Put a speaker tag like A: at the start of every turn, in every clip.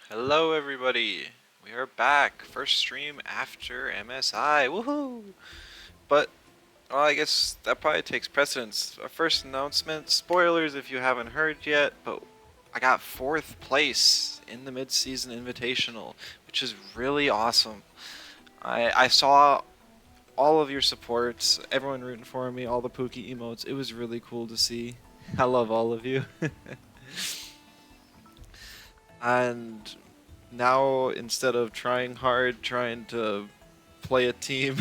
A: Hello everybody! We are back. First stream after MSI. Woohoo! But, well, I guess that probably takes precedence. Our first announcement, spoilers if you haven't heard yet, but I got 4th place in the mid-season invitational, which is really awesome. I saw all of your supports, everyone rooting for me, all the Pookie emotes. It was really cool to see. I love all of you. And now, instead of trying hard, trying to play a team,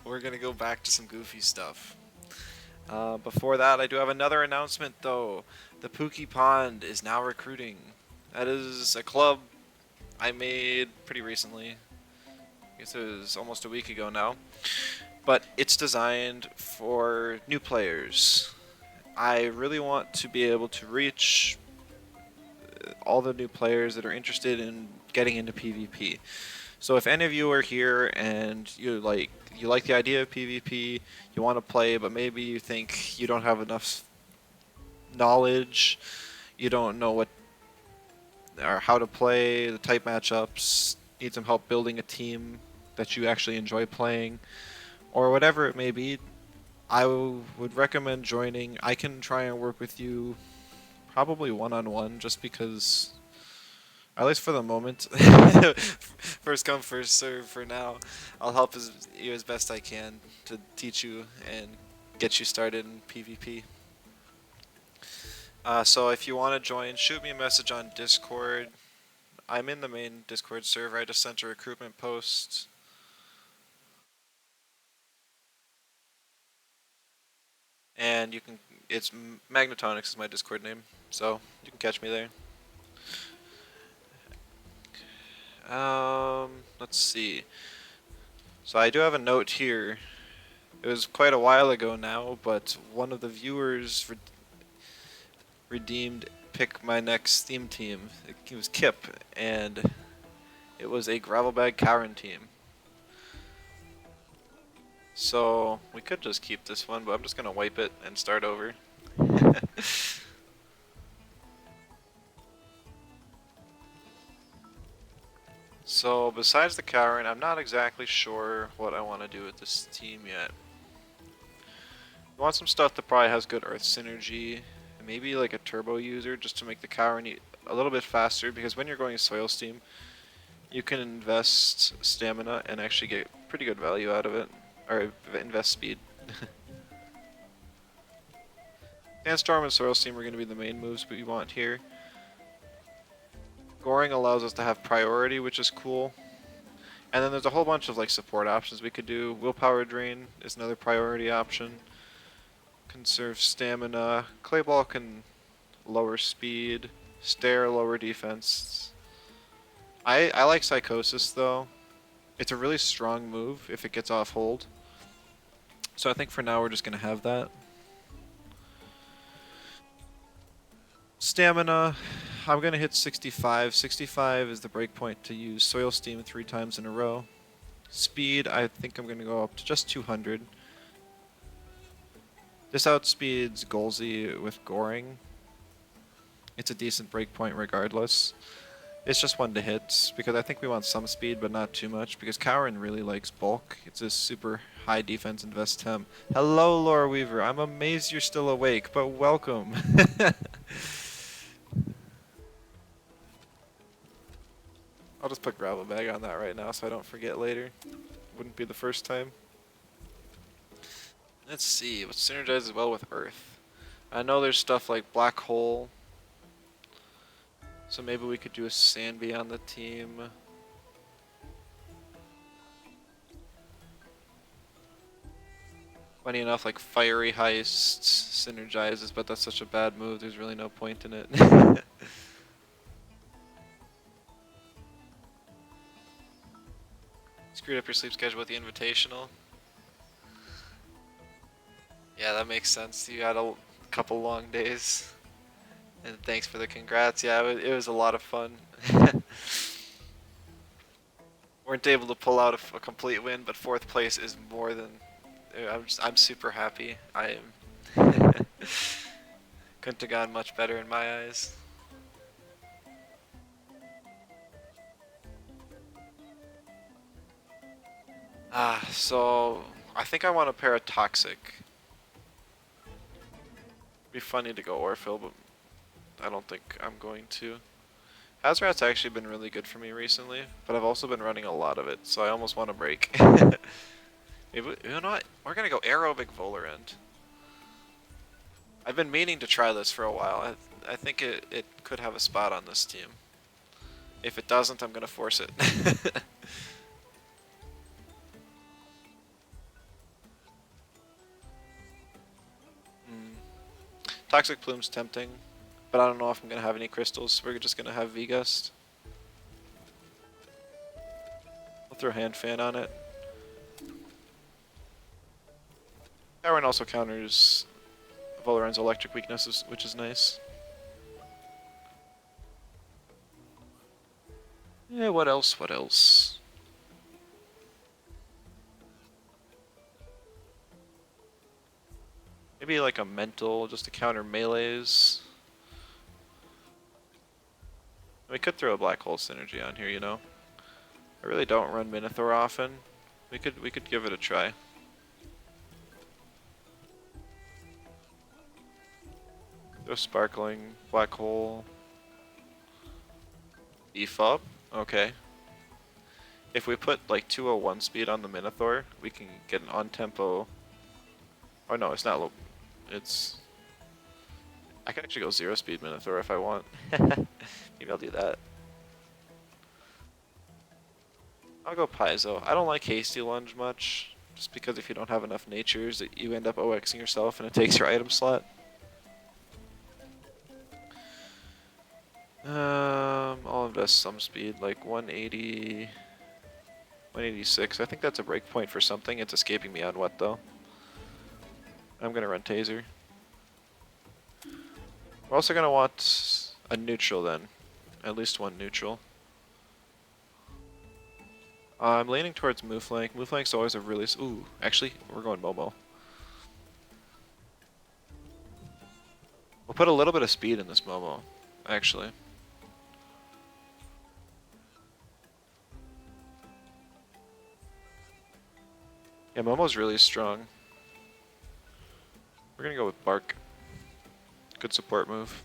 A: we're gonna go back to some goofy stuff. Before that, I do have another announcement though. The Pookie Pond is now recruiting. That is a club I made pretty recently. I guess it was almost a week ago now. But it's designed for new players. I really want to be able to reach all the new players that are interested in getting into PvP. So if any of you are here and you like the idea of PvP, you want to play, but maybe you think you don't have enough knowledge, you don't know what or how to play the type matchups, need some help building a team that you actually enjoy playing, or whatever it may be, I would recommend joining. I can try and work with you probably one-on-one just because, at least for the moment, first come, first serve for now. I'll help you as best I can to teach you and get you started in PvP. So if you want to join, shoot me a message on Discord. I'm in the main Discord server. I just sent a recruitment post. And it's Magnetonics is my Discord name, so you can catch me there. Let's see. So I do have a note here. It was quite a while ago now, but one of the viewers redeemed pick my next theme team. It was Kip, and it was a Gravelbag Kauren team. So we could just keep this one, but I'm just gonna wipe it and start over. So besides the Kauren, I'm not exactly sure what I want to do with this team yet. I want some stuff that probably has good Earth synergy, and maybe like a turbo user just to make the Kauren a little bit faster, because when you're going Soil Steam, you can invest stamina and actually get pretty good value out of it, or invest speed. Sandstorm and Soil Steam are going to be the main moves we want here. Goring allows us to have priority, which is cool. And then there's a whole bunch of like support options we could do. Willpower Drain is another priority option. Conserve stamina. Clay Ball can lower speed. Stare, lower defense. I like Psychosis though. It's a really strong move if it gets off hold. So I think for now we're just going to have that. Stamina, I'm going to hit 65. 65 is the breakpoint to use Soil Steam 3 times in a row. Speed, I think I'm going to go up to just 200. This outspeeds Golzy with Goring. It's a decent breakpoint regardless. It's just one to hit, because I think we want some speed, but not too much, because Kauren really likes bulk. It's a super high defense invest Temtem. Hello, Laura Weaver. I'm amazed you're still awake, but welcome. I'll just put gravel bag on that right now so I don't forget later. Wouldn't be the first time. Let's see, what synergizes well with Earth? I know there's stuff like Black Hole, so maybe we could do a Sandby on the team. Funny enough, like Fiery Heist synergizes, but that's such a bad move, there's really no point in it. Screwed up your sleep schedule with the Invitational. Yeah, that makes sense. You had a couple long days. And thanks for the congrats. Yeah, it was a lot of fun. Weren't able to pull out a complete win, but 4th place is more than. I'm super happy. I am. Couldn't have gone much better in my eyes. So I think I want a pair of Toxic. Be funny to go Orphill, but I don't think I'm going to. Hazrat's actually been really good for me recently, but I've also been running a lot of it, so I almost want to break. Maybe, you know what? We're gonna go Aerobic Volerant. I've been meaning to try this for a while. I think it could have a spot on this team. If it doesn't, I'm gonna force it. Hmm. Toxic Plume's tempting, but I don't know if I'm gonna have any crystals. We're just gonna have V-Gust. I'll throw Hand Fan on it. Kauren also counters Volerant's electric weaknesses, which is nice. Yeah, what else? What else? Maybe like a mental just to counter melees. We could throw a black hole synergy on here, you know. I really don't run Minotaur often. We could give it a try. Throw sparkling, black hole, beef up. Okay. If we put like 201 speed on the Minotaur, we can get an on tempo. Oh no, it's not low. It's. I can actually go 0 speed Minotaur if I want. Maybe I'll do that. I'll go Paizo. I don't like Hasty Lunge much, just because if you don't have enough natures, you end up OXing yourself and it takes your item slot. I'll invest some speed, like 180, 186. I think that's a break point for something. It's escaping me on what though. I'm gonna run Taser. We're also gonna want a neutral then, at least one neutral. I'm leaning towards Mooflank. Mooflank's always a really... Ooh, actually, we're going Momo. We'll put a little bit of speed in this Momo, actually. Yeah, Momo's really strong. We're gonna go with Bark. Good support move.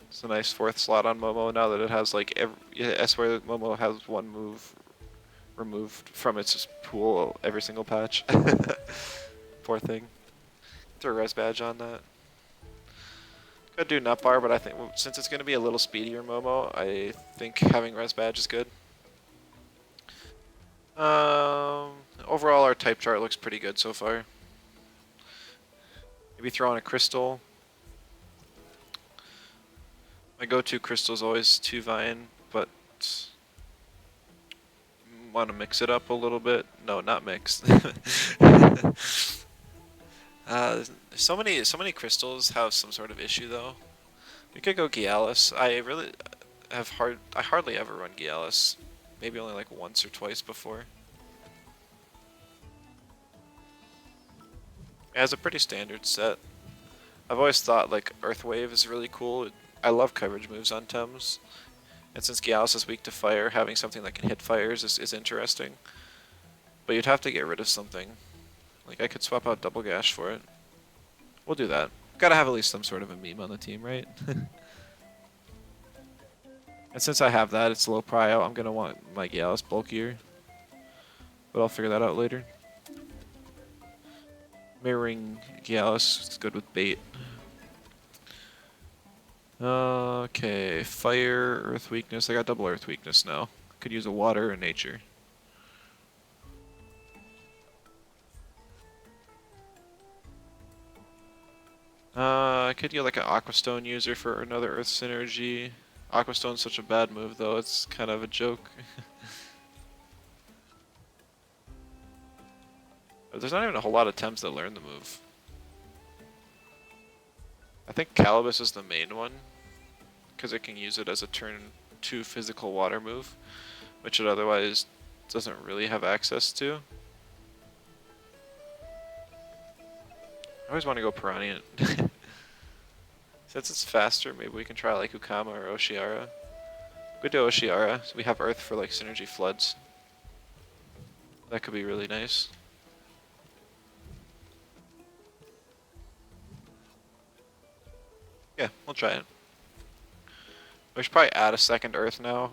A: It's a nice 4th slot on Momo now that it has like every... Yeah, I swear that Momo has one move removed from its pool every single patch. Poor thing. Throw a res badge on that. Could do nut bar, but I think since it's going to be a little speedier Momo, I think having res badge is good. Overall, our type chart looks pretty good so far. Maybe throw on a crystal. My go-to crystal is always 2 Vine, but want to mix it up a little bit. No, not mix. So many crystals have some sort of issue though. We could go Gialis. I hardly ever run Gialis. Maybe only like once or twice before. It has a pretty standard set. I've always thought like Earth Wave is really cool. I love coverage moves on Thames. And since Gialis is weak to fire, having something that can hit fires is interesting. But you'd have to get rid of something. Like I could swap out Double Gash for it. We'll do that. Gotta have at least some sort of a meme on the team, right? And since I have that, it's low prio. I'm gonna want my Gialis bulkier. But I'll figure that out later. Mirroring Gialis is good with bait. Okay, fire, earth weakness. I got double earth weakness now. Could use a water or nature. I could get like an Aquastone user for another earth synergy. Aquastone's such a bad move though, it's kind of a joke. There's not even a whole lot of Temps that learn the move. I think Calibus is the main one, because it can use it as a turn 2 physical water move, which it otherwise doesn't really have access to. I always want to go Piranha. Since it's faster, maybe we can try like Ukama or Oshiara. We do Oshiara, so we have Earth for like synergy floods. That could be really nice. Yeah, we'll try it. We should probably add a second Earth now.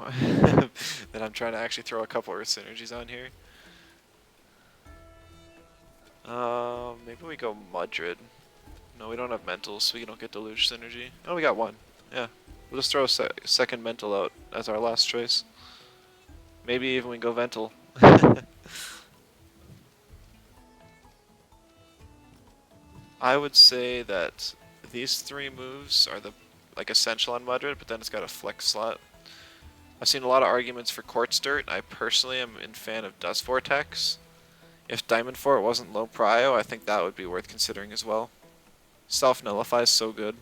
A: Then I'm trying to actually throw a couple Earth synergies on here. Maybe we go Madrid. No, we don't have mentals, so we don't get deluge synergy. Oh, we got one. Yeah. We'll just throw a second mental out as our last choice. Maybe even we go Vental. I would say that these three moves are the like essential on Madrid, but then it's got a flex slot. I've seen a lot of arguments for Quartz Dirt. I personally am in fan of Dust Vortex. If Diamond Fort wasn't low prio, I think that would be worth considering as well. Self Nullify is so good.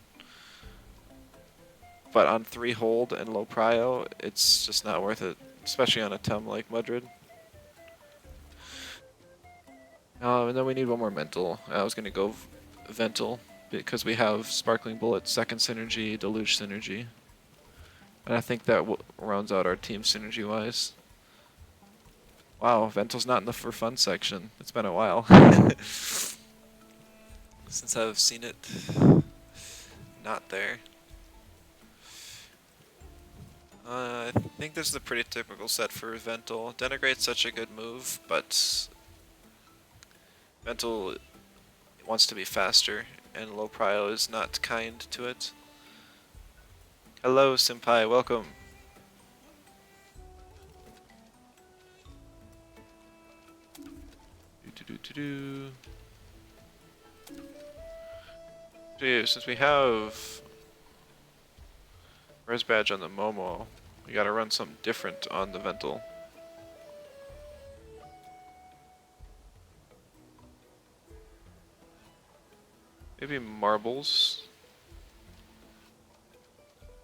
A: But on 3 hold and low prio, it's just not worth it. Especially on a Tem like Madrid. And then we need one more mental. I was going to go Vental because we have Sparkling Bullet, second synergy, Deluge synergy. And I think that rounds out our team synergy wise. Wow, Vental's not in the for fun section. It's been a while since I've seen it not there. I think this is a pretty typical set for Vental. Denigrate's such a good move, but Vental wants to be faster, and low prio is not kind to it. Hello, Senpai, welcome. Dude, since we have Res Badge on the Momo, we gotta run something different on the Vental. Maybe Marbles.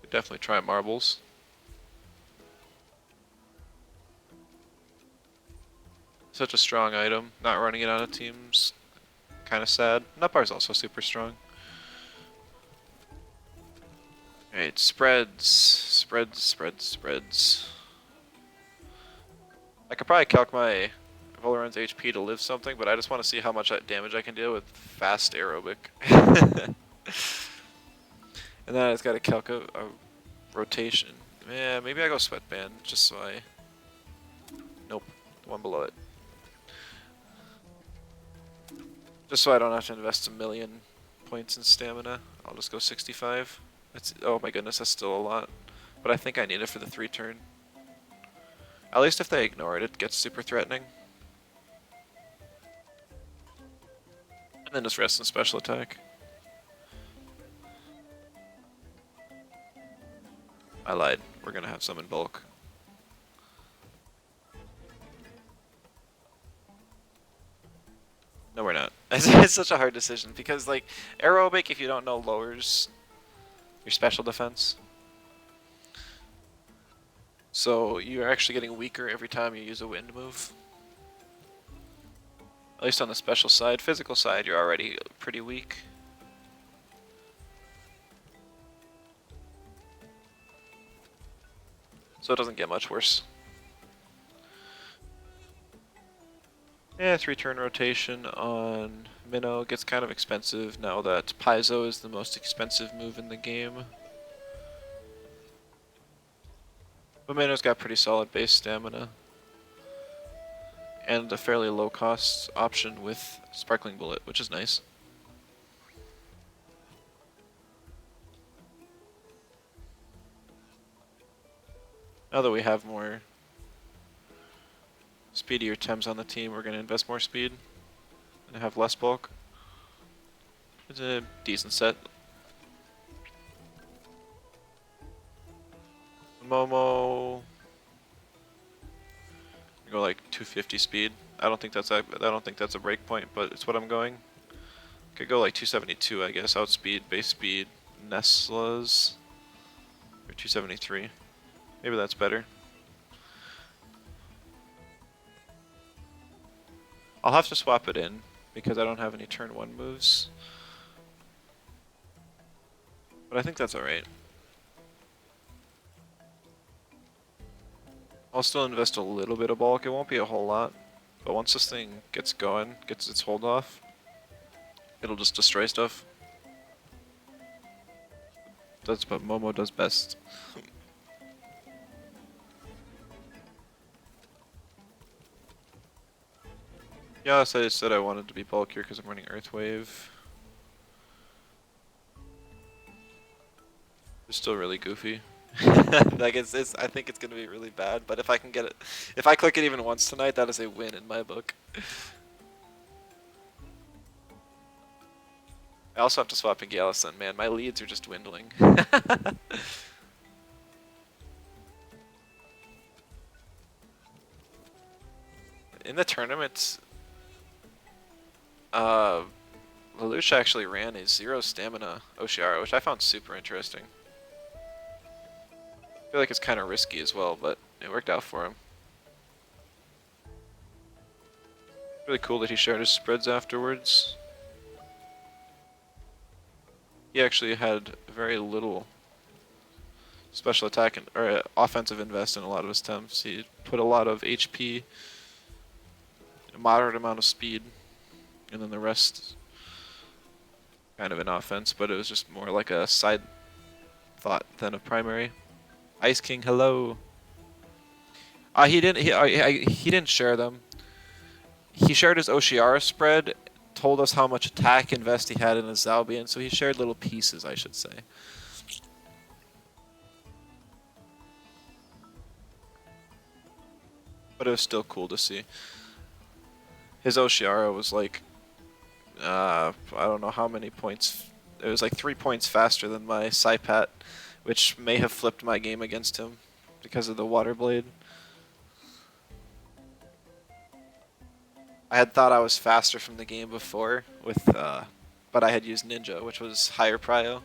A: Could definitely try Marbles. Such a strong item. Not running it on a team's kind of sad. Nutbar's also super strong. Alright, spreads. I could probably calc my Valoran's HP to live something, but I just want to see how much damage I can deal with fast aerobic. And then I just gotta calc a rotation. Yeah, maybe I go Sweatband, just so I... Nope, the one below it. Just so I don't have to invest 1,000,000 points in stamina, I'll just go 65. That's, oh my goodness, that's still a lot. But I think I need it for the 3 turn. At least if they ignore it, it gets super threatening. And then just rest in special attack. I lied. We're gonna have some in bulk. No, we're not. It's such a hard decision because, like, aerobic, if you don't know, lowers your special defense. So you're actually getting weaker every time you use a wind move. At least on the special side. Physical side, you're already pretty weak. So it doesn't get much worse. Yeah, 3 turn rotation on Minnow gets kind of expensive now that Paizo is the most expensive move in the game. But Minnow's got pretty solid base stamina. And a fairly low cost option with Sparkling Bullet, which is nice. Now that we have more speedier Tems on the team, we're going to invest more speed and have less bulk. It's a decent set. Momo, go like 250 speed. I don't think that's a break point, but it's what I'm going. Could go like 272, I guess. Outspeed, base speed, Nestla's, or 273. Maybe that's better. I'll have to swap it in because I don't have any turn 1 moves. But I think that's alright. I'll still invest a little bit of bulk. It won't be a whole lot. But once this thing gets going, gets its hold off, it'll just destroy stuff. That's what Momo does best. Yeah, so I said I wanted to be bulkier because I'm running Earthwave. It's still really goofy. Like it's I think it's gonna be really bad, but if I can get it, if I click it even once tonight, that is a win in my book. I also have to swap in Galison, man. My leads are just dwindling. In the tournament, uh, Lelouch actually ran a 0 stamina Oshiara, which I found super interesting. I feel like it's kind of risky as well, but it worked out for him. Really cool that he shared his spreads afterwards. He actually had very little special attack or offensive invest in a lot of his temps. He put a lot of HP, a moderate amount of speed, and then the rest kind of in offense, but it was just more like a side thought than a primary. Ice King, hello. He didn't. He didn't share them. He shared his Oshiara spread, told us how much attack invest he had in his Zalbian, so he shared little pieces, I should say. But it was still cool to see. His Oshiara was like, I don't know how many points. It was like 3 points faster than my Saipat, which may have flipped my game against him because of the Water Blade. I had thought I was faster from the game before with, but I had used Ninja, which was higher prio.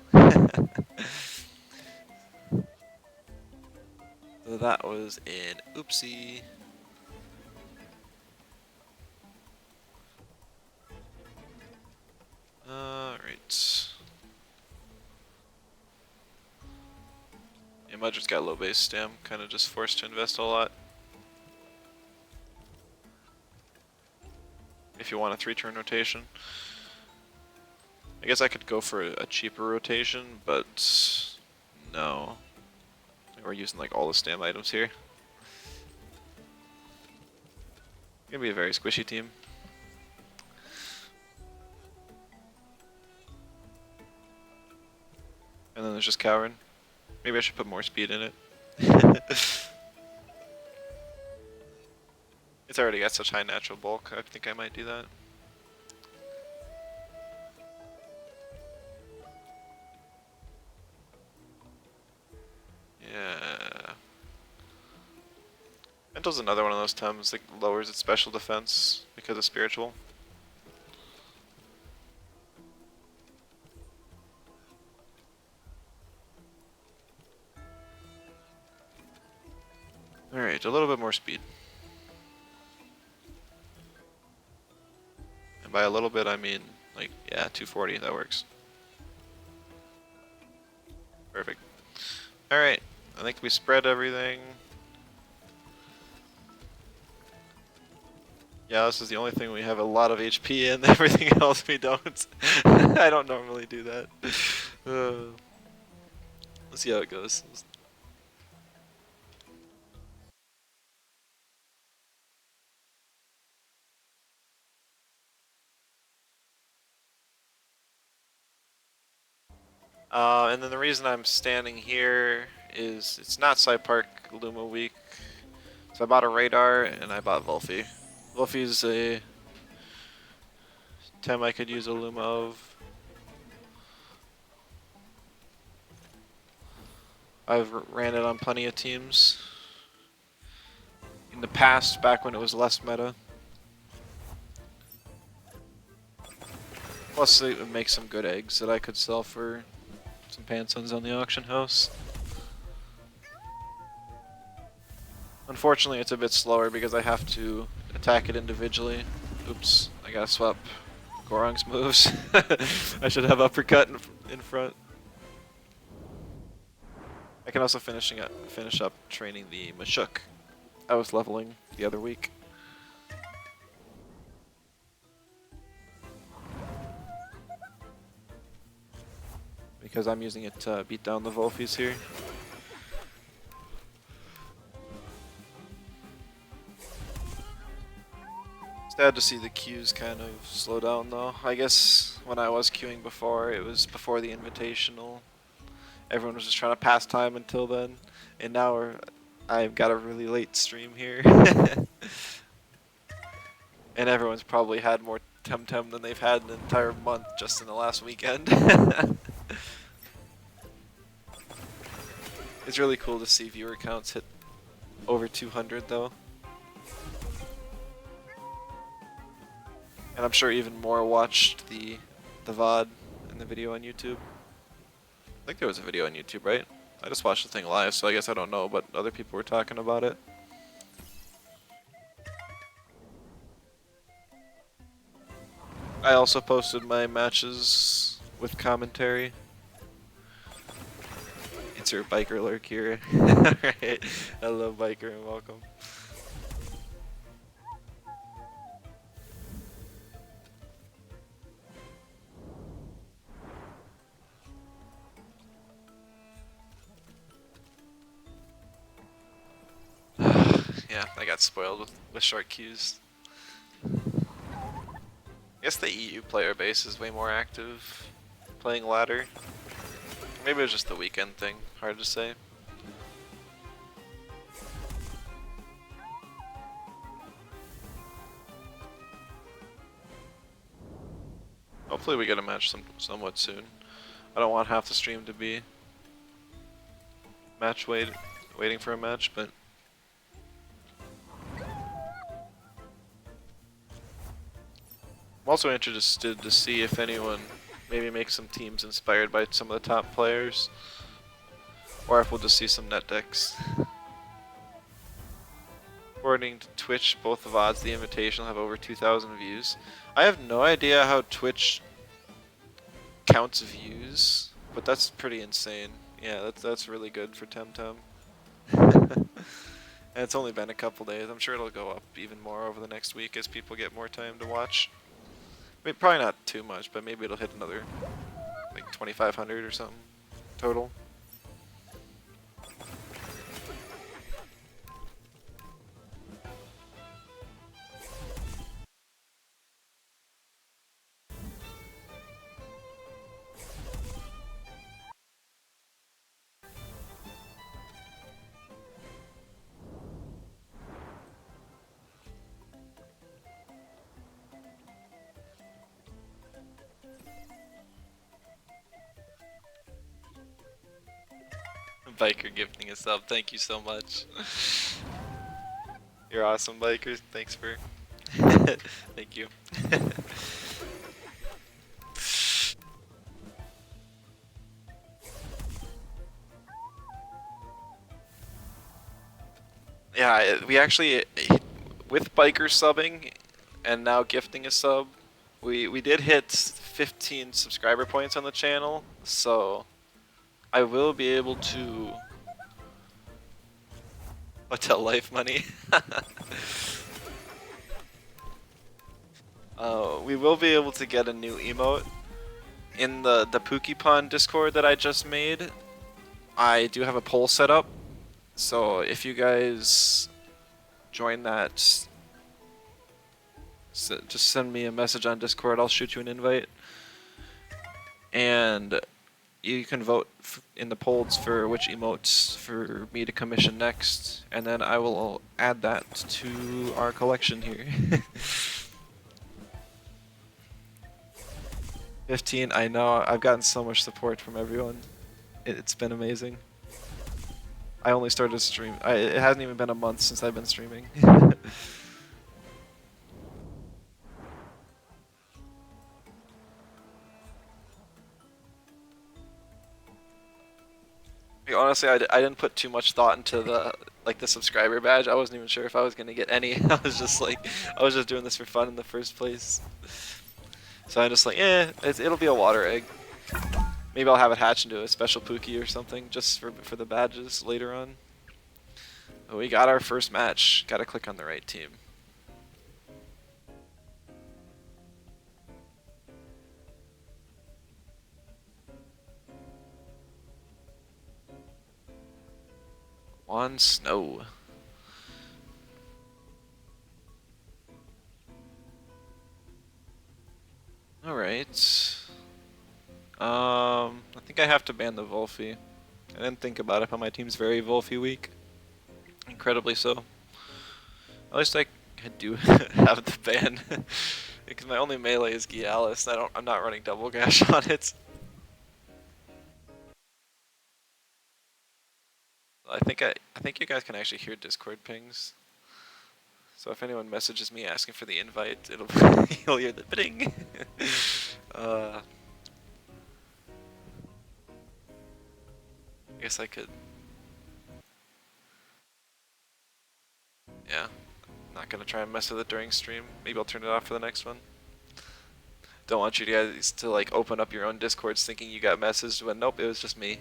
A: So that was an oopsie. Alright. Yeah, Mudger's got low base stam, kind of just forced to invest a lot. If you want a 3-turn rotation. I guess I could go for a cheaper rotation, but no. We're using like all the stam items here. It's gonna be a very squishy team. And then there's just Kauren. Maybe I should put more speed in it. It's already got such high natural bulk, I think I might do that. Yeah. Mental's another one of those Tems that lowers its special defense because of spiritual. Alright, a little bit more speed. And by a little bit I mean, like, yeah, 240, that works. Perfect. Alright, I think we spread everything. Yeah, this is the only thing we have a lot of HP in, everything else we don't. I don't normally do that. Let's see how it goes. And then the reason I'm standing here is it's not Side Park Luma week. So I bought a radar and I bought Volphy. Volphy's a Tem I could use a Luma of. I've ran it on plenty of teams. In the past, back when it was less meta. Plus it would make some good eggs that I could sell for some Pansons on the auction house. Unfortunately, it's a bit slower because I have to attack it individually. Oops, I gotta swap Gorong's moves. I should have uppercut in front. I can also finish up training the Mashuk. I was leveling the other week. because I'm using it to beat down the Wolfies here. Sad to see the queues kind of slow down though. I guess when I was queuing before, it was before the Invitational. Everyone was just trying to pass time until then, and now I've got a really late stream here. And everyone's probably had more Temtem than they've had an entire month just in the last weekend. It's really cool to see viewer counts hit over 200 though. And I'm sure even more watched the VOD and the video on YouTube. I think there was a video on YouTube, right? I just watched the thing live, so I guess I don't know, but other people were talking about it. I also posted my matches with commentary. Insert biker lurk here. Alright, hello biker and welcome. Yeah, I got spoiled with short queues. I guess the EU player base is way more active playing ladder. Maybe it was just the weekend thing, hard to say. Hopefully we get a match somewhat soon. I don't want half the stream to be waiting for a match, but I'm also interested to see if anyone maybe makes some teams inspired by some of the top players, or if we'll just see some net decks. According to Twitch, both the VODs, the Invitational, have over 2,000 views. I have no idea how Twitch counts views, but that's pretty insane. Yeah, that's really good for Temtem. And it's only been a couple days. I'm sure it'll go up even more over the next week as people get more time to watch. I mean, probably not too much, but maybe it'll hit another like 2,500 or something total. Biker gifting a sub, thank you so much. You're awesome, Biker. Thanks for... Thank you. Yeah, we actually, with Biker subbing and now gifting a sub, we did hit 15 subscriber points on the channel, so I will be able to hotel life money. We will be able to get a new emote in the Pokepon Discord that I just made. I do have a poll set up, so if you guys join that, just send me a message on Discord. I'll shoot you an invite, and you can vote in the polls for which emotes for me to commission next, and then I will add that to our collection here. 15, I know, I've gotten so much support from everyone. It's been amazing. I only started stream. It hasn't even been a month since I've been streaming. Honestly, I didn't put too much thought into the subscriber badge. I wasn't even sure if I was gonna get any. I was just doing this for fun in the first place. So I'm just like, it'll be a water egg. Maybe I'll have it hatch into a special Pookie or something just for the badges later on. But we got our first match. Gotta click on the right team. On snow. Alright. I think I have to ban the Volphy. I didn't think about it, but my team's very Volphy weak. Incredibly so. At least I do have the ban. Because my only melee is Gialis. I'm not running double gash on it. I think you guys can actually hear Discord pings. So if anyone messages me asking for the invite, you'll hear the ding. I guess I could. Yeah, not gonna try and mess with it during stream. Maybe I'll turn it off for the next one. Don't want you guys to like open up your own Discords thinking you got messaged when nope, it was just me.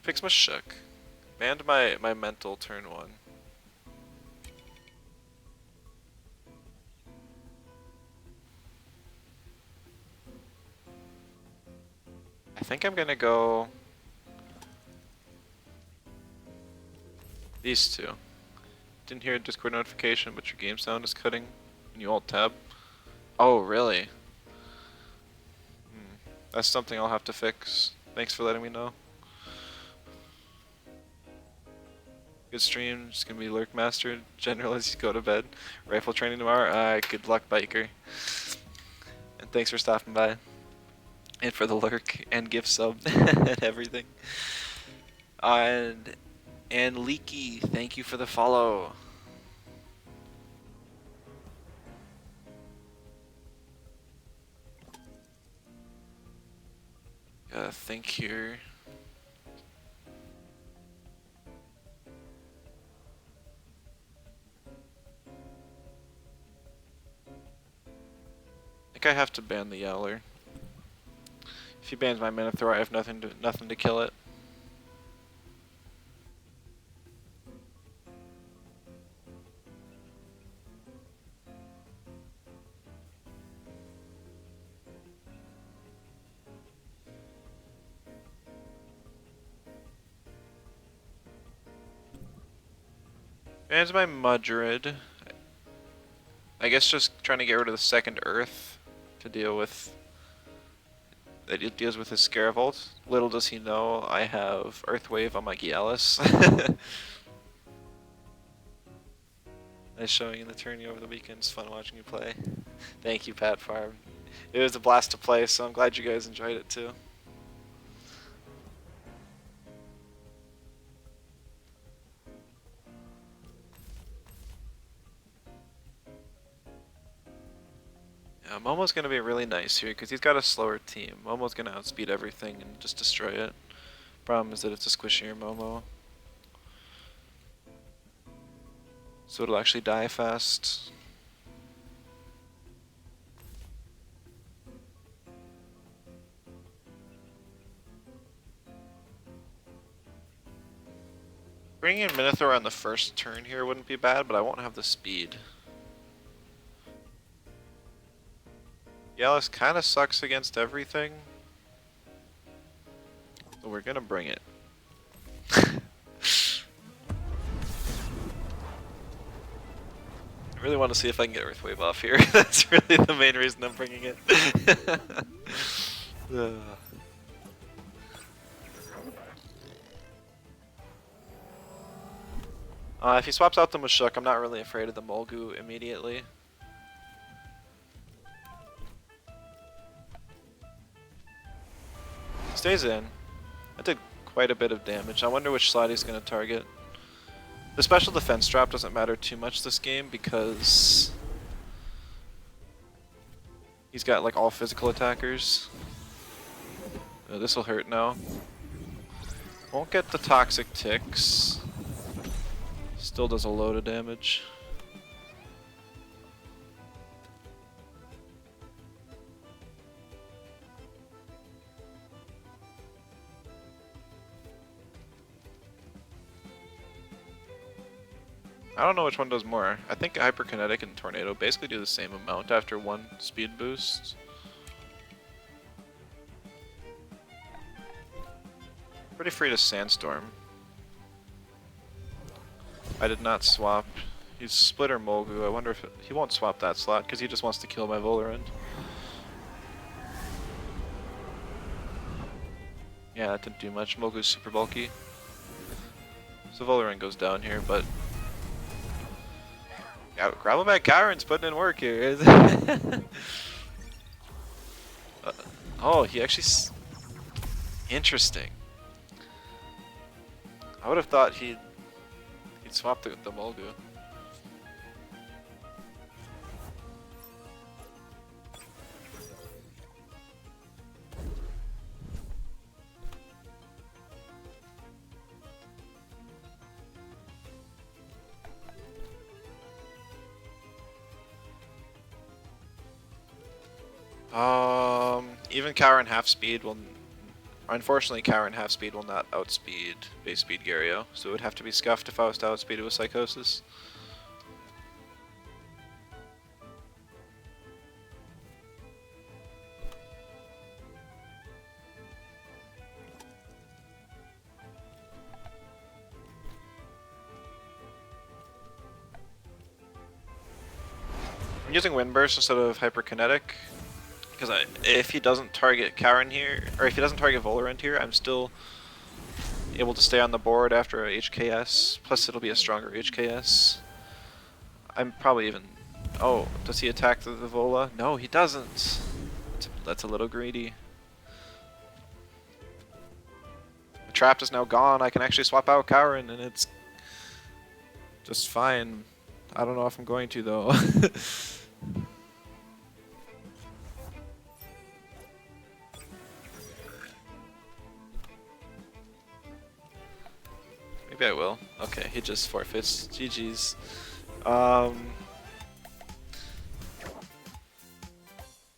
A: Fix my shook. Banned my mental turn 1. I think I'm gonna go these two. Didn't hear a Discord notification, but your game sound is cutting when you alt tab. Oh, really? That's something I'll have to fix. Thanks for letting me know. Good stream, just gonna be Lurk Master, general as you go to bed. Rifle training tomorrow, good luck, biker. And thanks for stopping by. And for the lurk and gift sub and everything. And Leaky, thank you for the follow. Gotta think here. I think I have to ban the Yowler. If he bans my Minotaur, I have nothing to kill it. Bans my Mudrid. I guess just trying to get rid of the second Earth to deal with. That it deals with his Scaravolt. Little does he know, I have Earthwave on my Gialis. Nice showing in the tourney over the weekend. It's fun watching you play. Thank you, Pat Farm. It was a blast to play, so I'm glad you guys enjoyed it too. Yeah, Momo's gonna be really nice here because he's got a slower team. Momo's gonna outspeed everything and just destroy it. Problem is that it's a squishier Momo. So it'll actually die fast. Bringing in Minotaur on the first turn here wouldn't be bad, but I won't have the speed. Yalis kind of sucks against everything. So we're gonna bring it. I really want to see if I can get Earthwave off here. That's really the main reason I'm bringing it. If he swaps out the Mushuk, I'm not really afraid of the Mulgu immediately. Stays in. That did quite a bit of damage. I wonder which slide he's going to target. The special defense drop doesn't matter too much this game because he's got like all physical attackers. Oh, this will hurt now. Won't get the toxic ticks. Still does a load of damage. I don't know which one does more. I think Hyperkinetic and Tornado basically do the same amount after one speed boost. Pretty free to Sandstorm. I did not swap. He's Splitter Molgu. I wonder if he won't swap that slot because he just wants to kill my Volorend. Yeah, that didn't do much. Molgu's super bulky. So Volorend goes down here, but yeah, Gravelback Kauren's putting in work here. Oh, he actually. Interesting. I would have thought he'd swap the Molgu. Even Kauren half speed will. Unfortunately, Kauren half speed will not outspeed base speed Gario, so it would have to be scuffed if I was to outspeed it with Psychosis. I'm using Windburst instead of Hyperkinetic. Because if he doesn't target Kauren here, or if he doesn't target Volorend here, I'm still able to stay on the board after a HKS. Plus, it'll be a stronger HKS. I'm probably even. Oh, does he attack the Vola? No, he doesn't. That's a little greedy. The trap is now gone. I can actually swap out Kauren, and it's just fine. I don't know if I'm going to though. Maybe I will. Okay, he just forfeits. GG's. That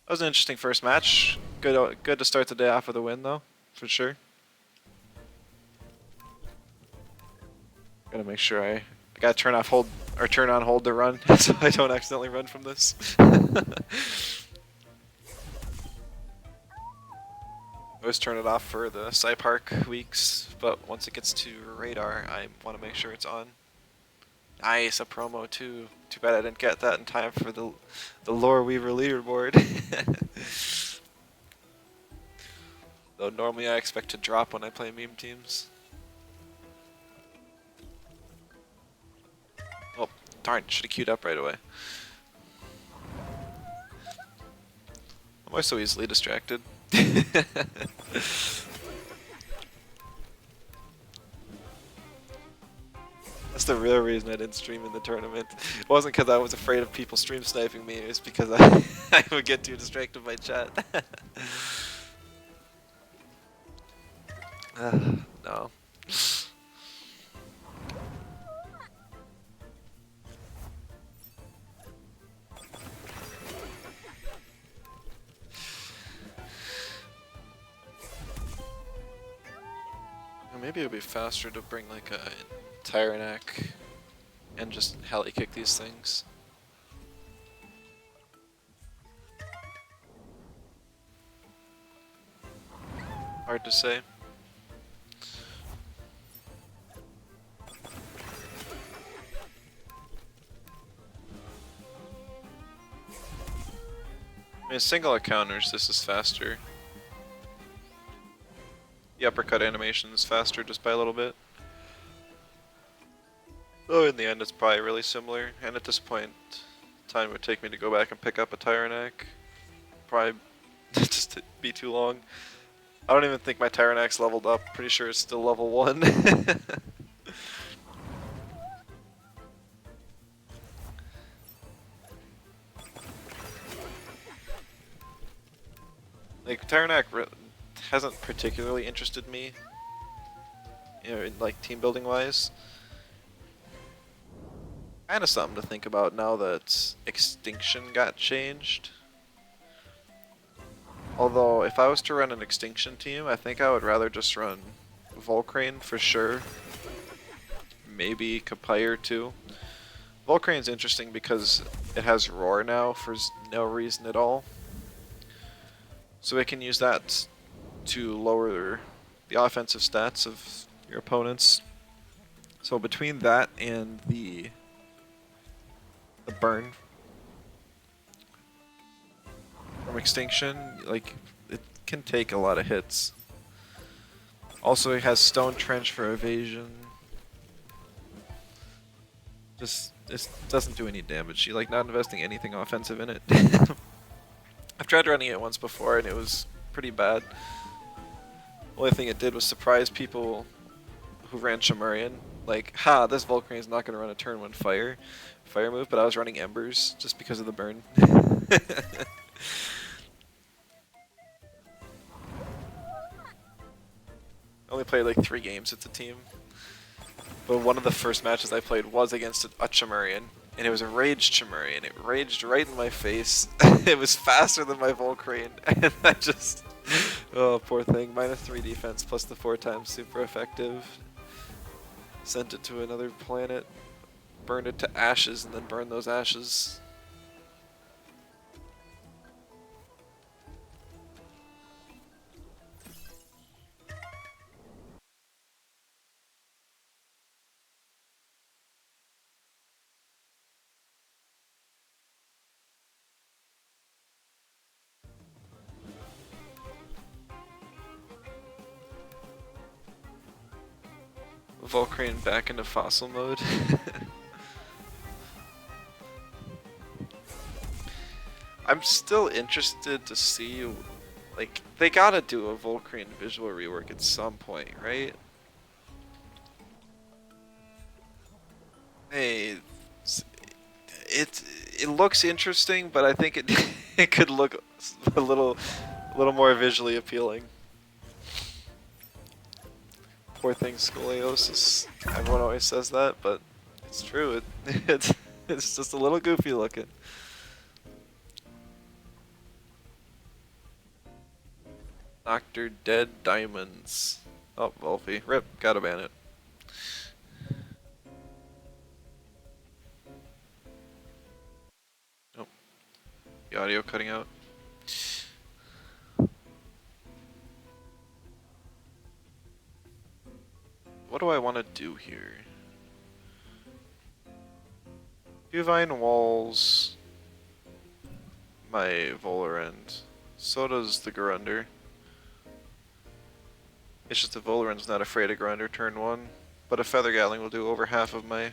A: was an interesting first match. Good to start the day off with a win, though, for sure. Gotta make sure I gotta turn on hold to run, so I don't accidentally run from this. Always turn it off for the Psypark weeks, but once it gets to radar, I want to make sure it's on. Nice, a promo too. Too bad I didn't get that in time for the Lore Weaver leaderboard. Though normally I expect to drop when I play meme teams. Oh, darn, should have queued up right away. I'm always so easily distracted. That's the real reason I didn't stream in the tournament. It wasn't because I was afraid of people stream sniping me, it was because I would get too distracted by chat. No. Maybe it would be faster to bring like a Tyrannac and just heli kick these things. Hard to say. I mean, single encounters, this is faster. The uppercut animation is faster just by a little bit. Though in the end it's probably really similar, and at this point, time would take me to go back and pick up a Tyrannac. Probably just be too long. I don't even think my Tyrannac's leveled up, pretty sure it's still level 1. Like, Tyrannac hasn't particularly interested me, you know, in, like, team building wise. Kinda something to think about now that Extinction got changed. Although, if I was to run an Extinction team, I think I would rather just run Volcrane for sure. Maybe Kapire too. Volcrane's interesting because it has Roar now for no reason at all. So I can use that to lower the offensive stats of your opponents. So between that and the burn from extinction, like it can take a lot of hits. Also, it has stone trench for evasion. Just it doesn't do any damage. You like not investing anything offensive in it. I've tried running it once before and it was pretty bad. Only thing it did was surprise people who ran Chamurian. Like, ha, this Volcrane is not going to run a turn 1 fire move, but I was running Embers just because of the burn. I only played like 3 games with the team. But one of the first matches I played was against a Chamurian, and it was a raged Chamurian. It raged right in my face. It was faster than my Volcrane, and I just... Oh, poor thing. -3 defense plus the 4 times super effective. Sent it to another planet, burned it to ashes, and then burned those ashes. Volcrane back into fossil mode. I'm still interested to see, like, they gotta do a Volcrane visual rework at some point, right? Hey, it looks interesting, but I think it it could look a little more visually appealing. Poor thing, scoliosis. Everyone always says that, but it's true. It's just a little goofy looking. Knocked her dead diamonds. Oh, Volpy. Rip, gotta ban it. Oh, the audio cutting out. What do I want to do here? Divine walls my Volarend. So does the Grunder. It's just the Volarend's not afraid of Grunder turn 1, but a Feather Gatling will do over half of my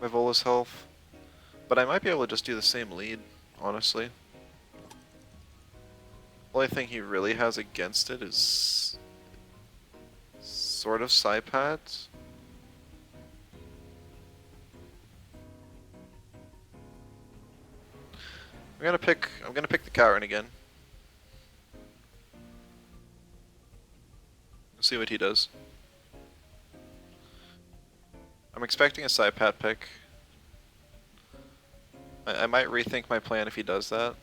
A: Vola's health. But I might be able to just do the same lead, honestly. Only thing he really has against it is sort of Psypat. I'm gonna pick the Kauren again. See what he does. I'm expecting a Psypat pick. I might rethink my plan if he does that.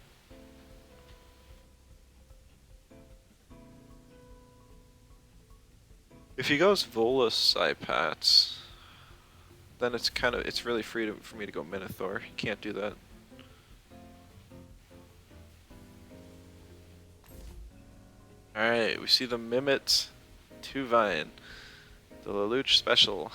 A: If he goes Volus Psypat, then it's really free for me to go Minotaur. He can't do that. Alright, we see the Mimit 2 Vine. The Lelouch special.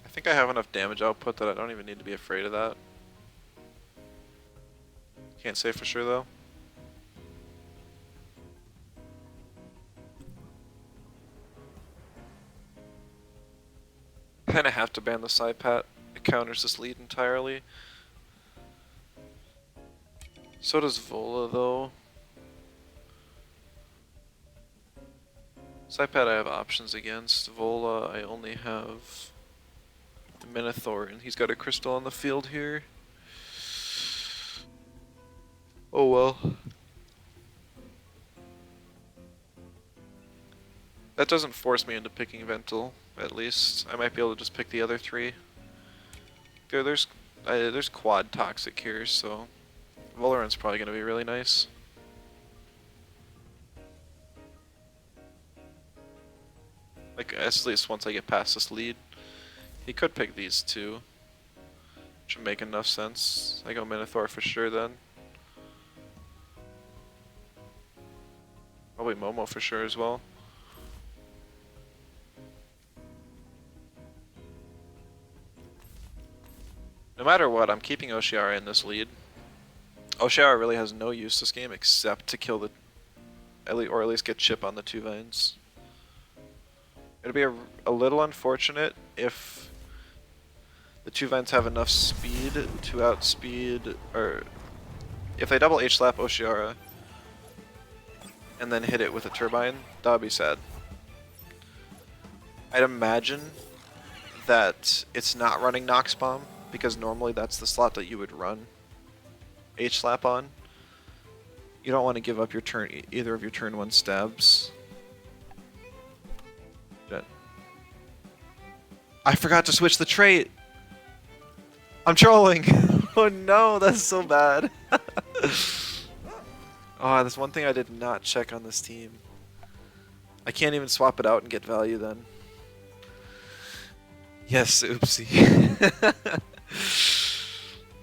A: I think I have enough damage output that I don't even need to be afraid of that. Can't say for sure though. Kinda have to ban the Psypat. It counters this lead entirely. So does Vola though. Psypat I have options against. Vola I only have the Minotaur, and he's got a crystal on the field here. Oh well. That doesn't force me into picking Ventil, at least. I might be able to just pick the other 3. There's quad toxic here, so Volarend's probably gonna be really nice. Like, at least once I get past this lead. He could pick these two. Should make enough sense. I go Minotaur for sure then. Probably Momo for sure as well. No matter what, I'm keeping Oshiara in this lead. Oshiara really has no use this game except to kill the... or at least get chip on the two vines. It'd be a little unfortunate if the two vines have enough speed to outspeed, or if they double H-slap Oshiara and then hit it with a turbine, that would be sad. I'd imagine that it's not running Nox Bomb, because normally that's the slot that you would run H-slap on. You don't want to give up your turn, either of your turn 1 stabs. I forgot to switch the trait! I'm trolling! Oh no, that's so bad. Oh, there's one thing I did not check on this team. I can't even swap it out and get value then. Yes, oopsie.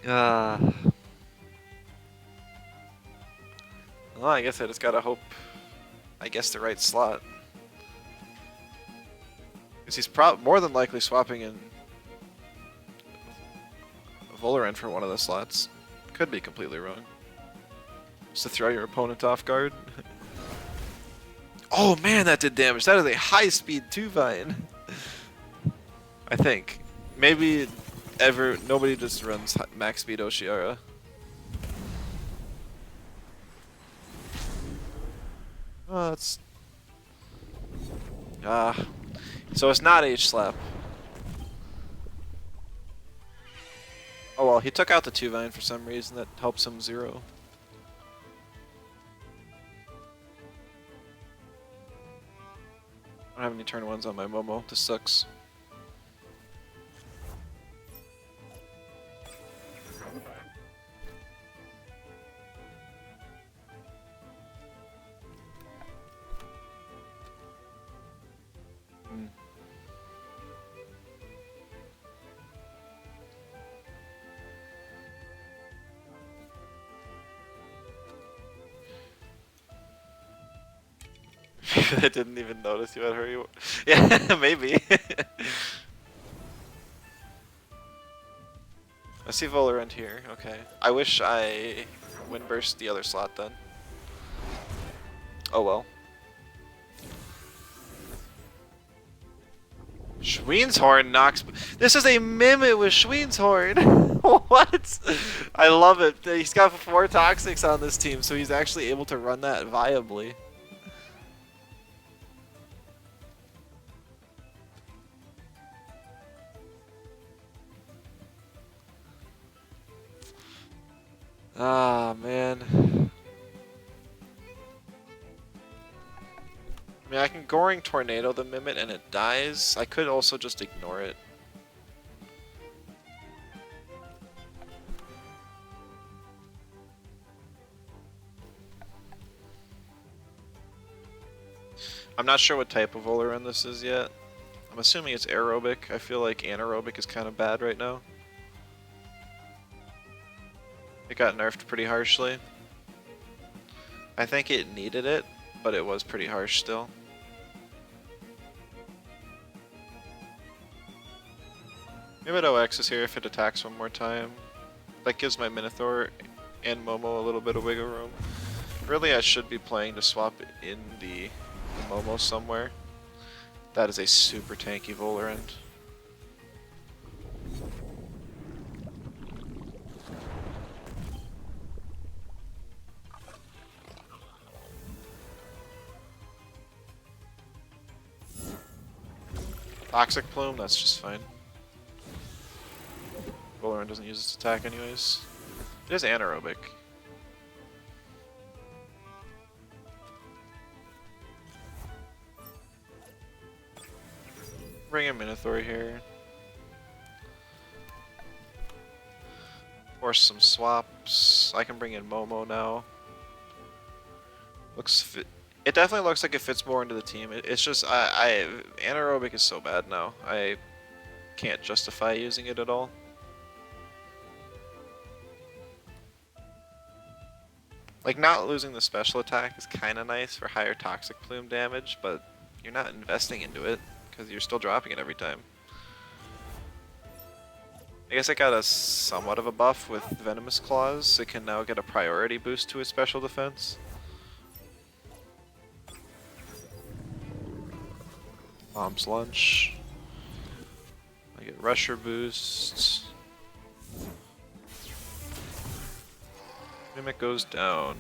A: Well, I guess I just gotta hope I guess the right slot. Because he's more than likely swapping in Volaren for one of the slots. Could be completely wrong. Just to throw your opponent off guard. Oh man, that did damage. That is a high speed 2-vine. I think. Maybe nobody just runs max speed Oshiara. Oh, that's... so it's not H-slap. Oh well, he took out the 2-vine for some reason. That helps him 0. I don't have any turn 1s on my Momo. This sucks. I didn't even notice you had her. Yeah, maybe. I see Volerant here. Okay. I wish I Windburst the other slot then. Oh well. Schweenshorn knocks. This is a Mimit with Schweenshorn. What? I love it. He's got 4 Toxics on this team, so he's actually able to run that viably. Ah, man. I mean, I can Goring Tornado the Mimit and it dies. I could also just ignore it. I'm not sure what type of Volerun this is yet. I'm assuming it's aerobic. I feel like anaerobic is kind of bad right now. It got nerfed pretty harshly. I think it needed it, but it was pretty harsh still. Maybe OX is here if it attacks one more time. That gives my Minotaur and Momo a little bit of wiggle room. Really, I should be playing to swap in the Momo somewhere. That is a super tanky Volerant. Toxic Plume, that's just fine. Volerant doesn't use its attack anyways. It is anaerobic. Bring in Minotaur here. Force some swaps. I can bring in Momo now. It definitely looks like it fits more into the team. It's just anaerobic is so bad now. I can't justify using it at all. Like, not losing the special attack is kind of nice for higher toxic plume damage, but you're not investing into it because you're still dropping it every time. I guess it got a somewhat of a buff with Venomous Claws. It can now get a priority boost to its special defense. Mom's Lunch. I get Rusher boosts. Mimic goes down.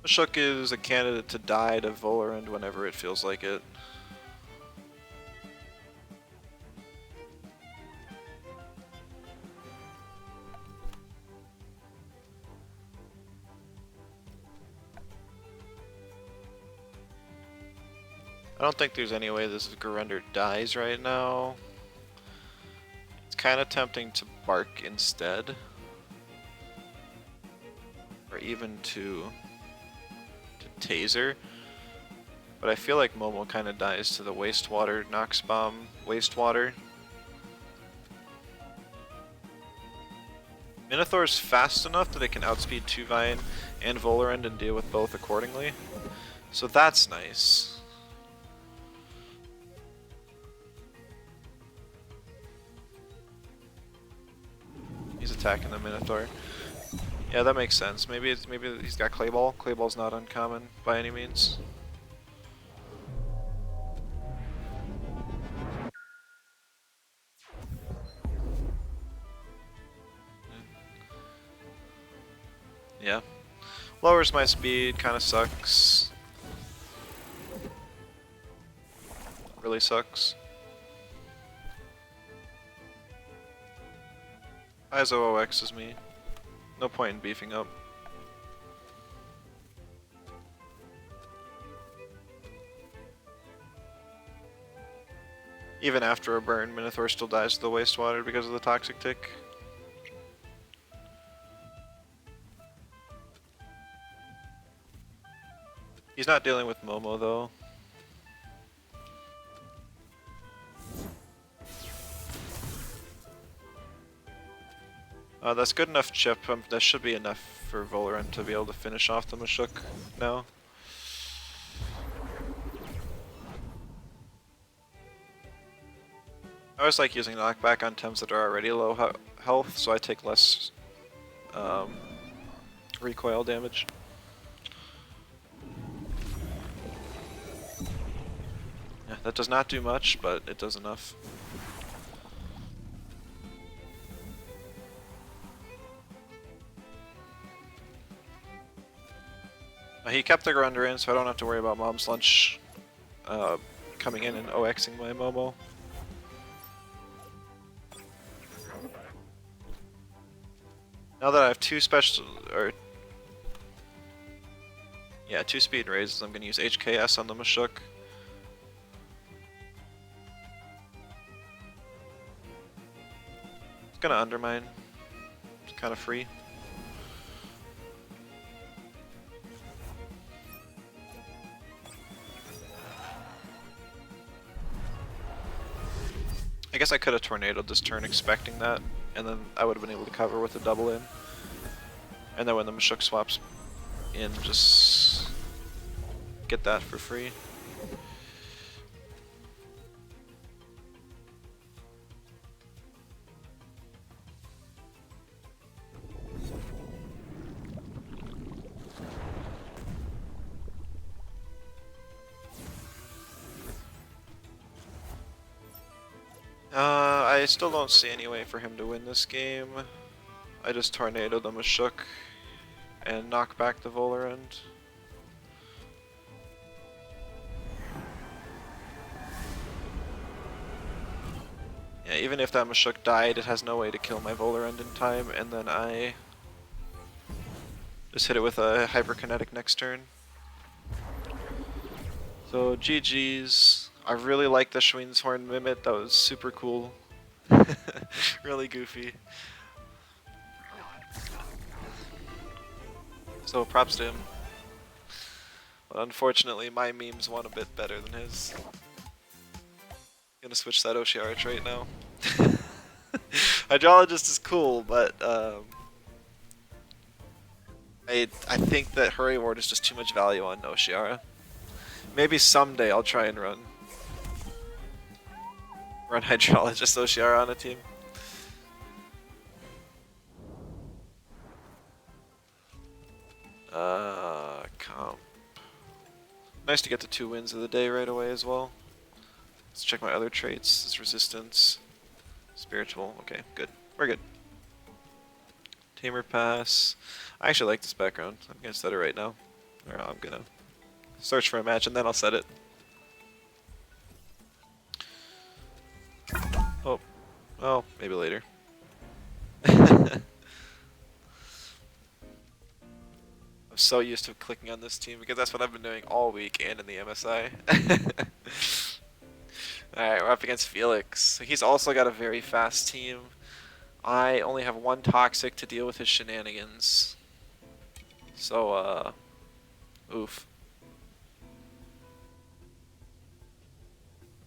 A: Shook is a candidate to die to Volerand whenever it feels like it. I don't think there's any way this Garender dies right now. It's kind of tempting to Bark instead. Or even to Taser. But I feel like Momo kind of dies to the Wastewater, Nox Bomb, Wastewater. Minotaur's fast enough that it can outspeed Tuvine and Volerand and deal with both accordingly. So that's nice. He's attacking the Minotaur. Yeah, that makes sense. Maybe he's got Clay Ball. Clay Ball's not uncommon by any means. Yeah. Lowers my speed, kinda sucks. Really sucks. ISO OX is me. No point in beefing up. Even after a burn, Minotaur still dies to the Wastewater because of the Toxic Tick. He's not dealing with Momo though. That's good enough chip. That should be enough for Volerant to be able to finish off the Mashuk now. I always like using knockback on Tems that are already low health, so I take less recoil damage. Yeah, that does not do much, but it does enough. He kept the Grunder in, so I don't have to worry about Mom's Lunch coming in and OXing my Momo. Now that I have two special, two speed raises, I'm gonna use HKS on the Mashuk. It's gonna undermine. It's kind of free. I guess I could have tornadoed this turn expecting that, and then I would have been able to cover with a double in. And then when the Mashuk swaps in, just get that for free. I still don't see any way for him to win this game. I just tornado the Mashuk and knock back the Volerand. Yeah, even if that Mashuk died, it has no way to kill my Volerand in time, and then I just hit it with a Hyperkinetic next turn. So GG's. I really like the Schweinshorn Mimit. That was super cool. Really goofy. So props to him. But unfortunately, my memes won a bit better than his. Gonna switch that OCR trait now. Hydrologist is cool, but I think that Hurry Ward is just too much value on Oshiara. Maybe someday I'll try and run Hydrologist Oshiara on a team. Comp. Nice to get the 2 wins of the day right away as well. Let's check my other traits. This resistance, spiritual. Okay, good. We're good. Tamer pass. I actually like this background. I'm gonna set it right now. Or I'm gonna search for a match and then I'll set it. Oh, oh, maybe later. I'm so used to clicking on this team because that's what I've been doing all week and in the MSI. Alright, we're up against Felix. He's also got a very fast team. I only have 1 toxic to deal with his shenanigans. So, oof.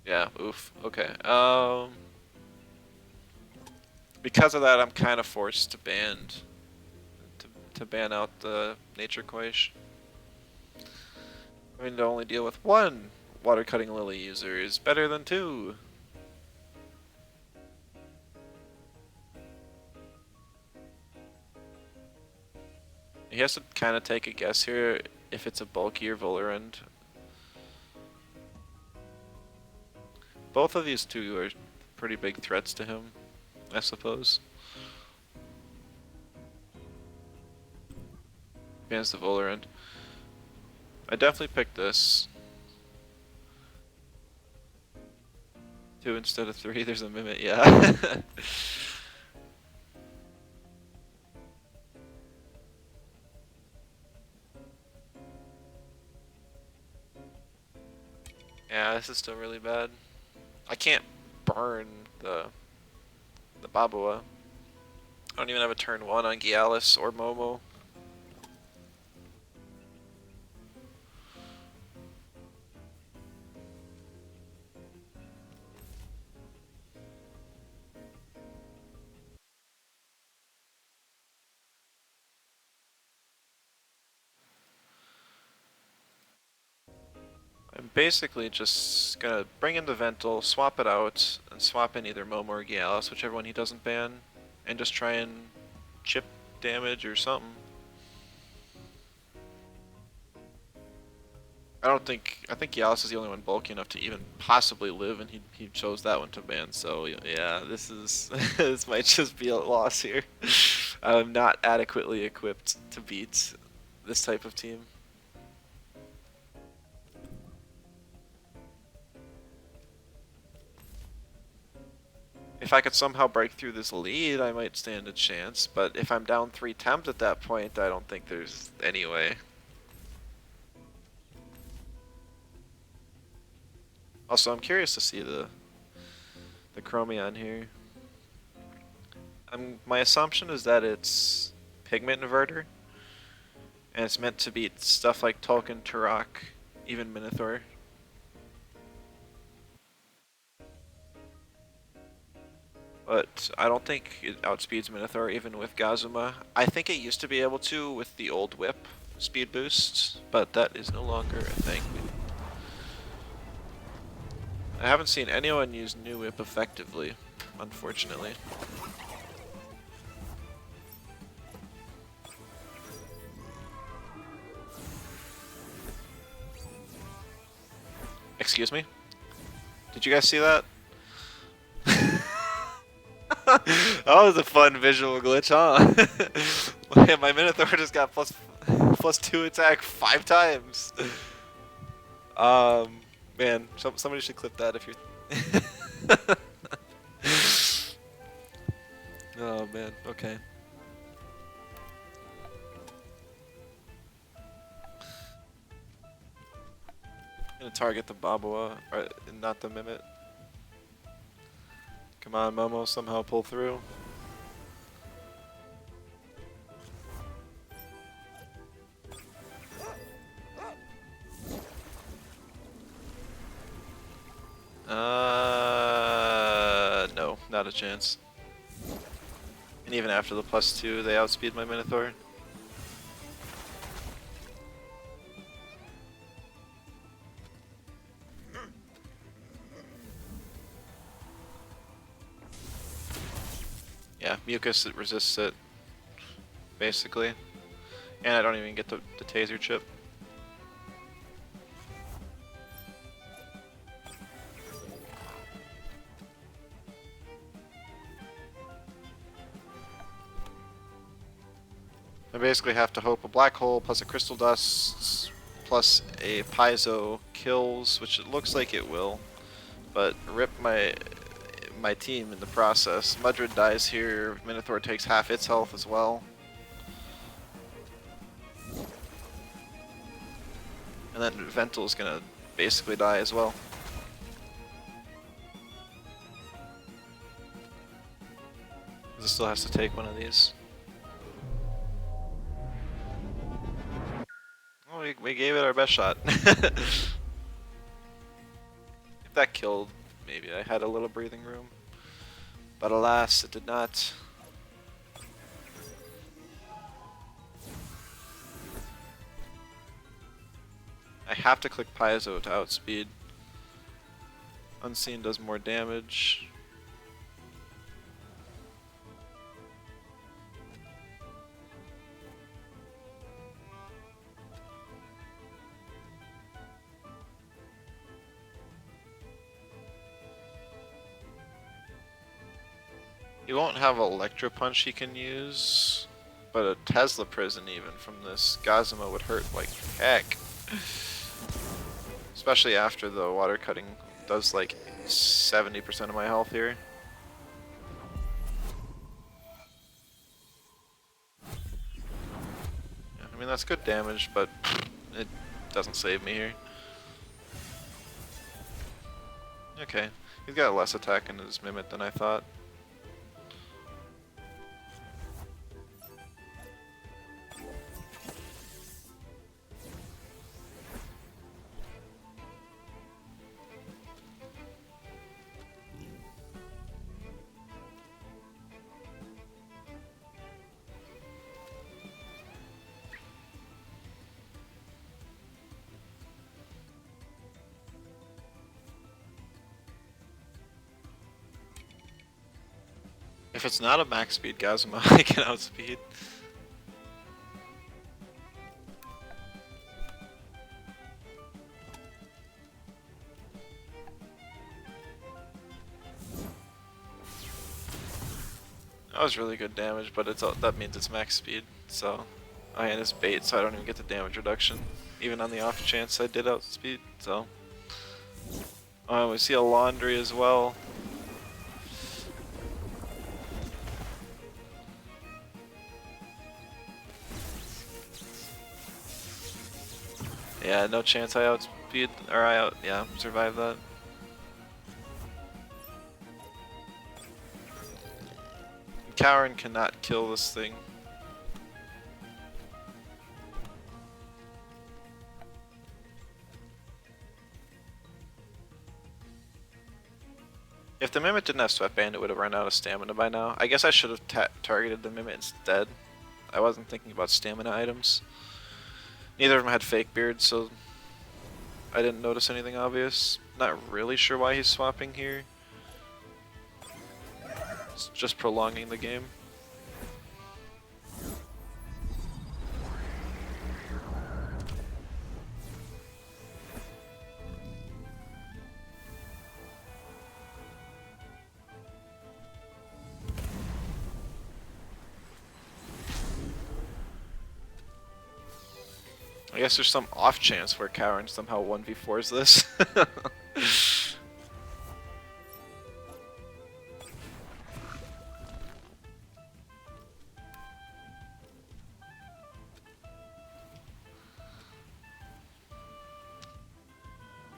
A: Yeah, oof. Okay. Because of that, I'm kind of forced to ban out the Nature Quaish. I mean, to only deal with 1 Water Cutting Lily user is better than 2. He has to kind of take a guess here if it's a bulkier Volerend. Both of these 2 are pretty big threats to him, I suppose. Bans the Volerend. I definitely picked this. 2 instead of 3, there's a Mimit, yeah. Yeah, this is still really bad. I can't burn the Babua. I don't even have a turn 1 on Gialis or Momo. I'm basically just gonna bring in the Vental, swap it out, and swap in either Momo or Gialis, whichever one he doesn't ban, and just try and chip damage or something. I think Gialis is the only one bulky enough to even possibly live, and he chose that one to ban, so yeah, this is, this might just be a loss here. I'm not adequately equipped to beat this type of team. If I could somehow break through this lead, I might stand a chance, but if I'm down 3 Tempt at that point, I don't think there's any way. Also, I'm curious to see the Chromion here. My assumption is that it's Pigment Inverter, and it's meant to beat stuff like Tolkien, Turok, even Minotaur. But I don't think it outspeeds Minotaur even with Gazuma. I think it used to be able to with the old whip speed boost, but that is no longer a thing. I haven't seen anyone use new whip effectively, unfortunately. Excuse me? Did you guys see that? That was a fun visual glitch, huh? My Minotaur just got plus 2 attack 5 times. Man, somebody should clip that if you're... Oh man, okay. gonna target the Babua, or not the Mimit. Come on, Momo, somehow pull through. No, not a chance. And even after the +2, they outspeed my Minotaur. Yeah, Mucus, it resists it, basically. And I don't even get the taser chip. I basically have to hope a black hole plus a crystal dust plus a piezo kills, which it looks like it will, but rip my team in the process. Mudrid dies here, Minotaur takes half its health as well. And then Ventil's gonna basically die as well. It still has to take one of these. Well, we gave it our best shot. If that killed, maybe I had a little breathing room. But alas, it did not. I have to click Piezo to outspeed. Unseen does more damage. He won't have Electro Punch he can use, but a Tesla Prison even from this Gazuma would hurt like heck. Especially after the water cutting does like 70% of my health here. Yeah, I mean that's good damage, but it doesn't save me here. Okay, he's got less attack in his Mimit than I thought. If it's not a max speed Gazuma, I can outspeed. That was really good damage, but that means it's max speed, so and it's bait, so I don't even get the damage reduction, even on the off chance I did outspeed. So we see a Laundry as well. Yeah, no chance I outspeed, or survive that. Kauren cannot kill this thing. If the Mimit didn't have Sweatband, it would have run out of stamina by now. I guess I should have targeted the Mimit instead. I wasn't thinking about stamina items. Neither of them had fake beards, so I didn't notice anything obvious. Not really sure why he's swapping here. It's just prolonging the game. I guess there's some off chance where Kauren somehow 1v4s this.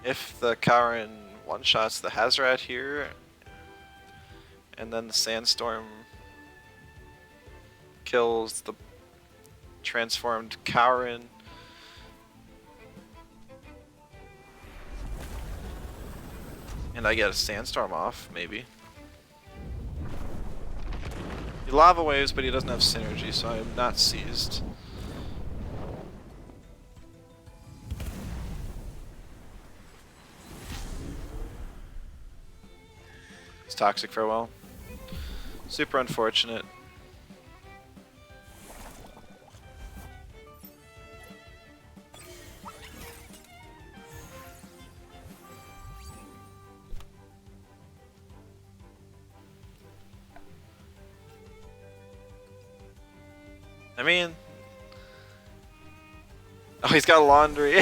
A: If the Kauren one-shots the Hazrat here, and then the Sandstorm kills the transformed Kauren, and I get a Sandstorm off, maybe. He lava waves, but he doesn't have synergy, so I'm not seized. He's toxic for a while. Super unfortunate. I mean, oh, he's got laundry.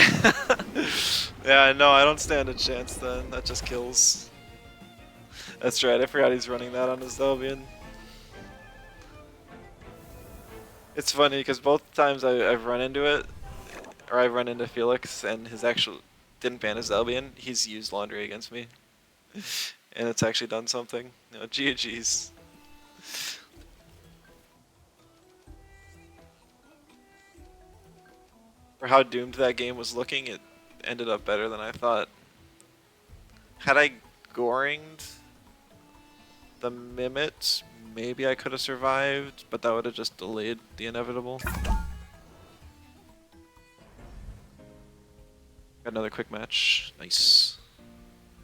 A: Yeah, no, I don't stand a chance then. That just kills. That's right, I forgot he's running that on his Zelbian. It's funny because both times I've run into it, or I've run into Felix and his actual didn't ban his Zelbian, he's used laundry against me. And it's actually done something. No, GG's. For how doomed that game was looking, it ended up better than I thought. Had I goringed the Mimit, maybe I could have survived, but that would have just delayed the inevitable. Got another quick match. Nice.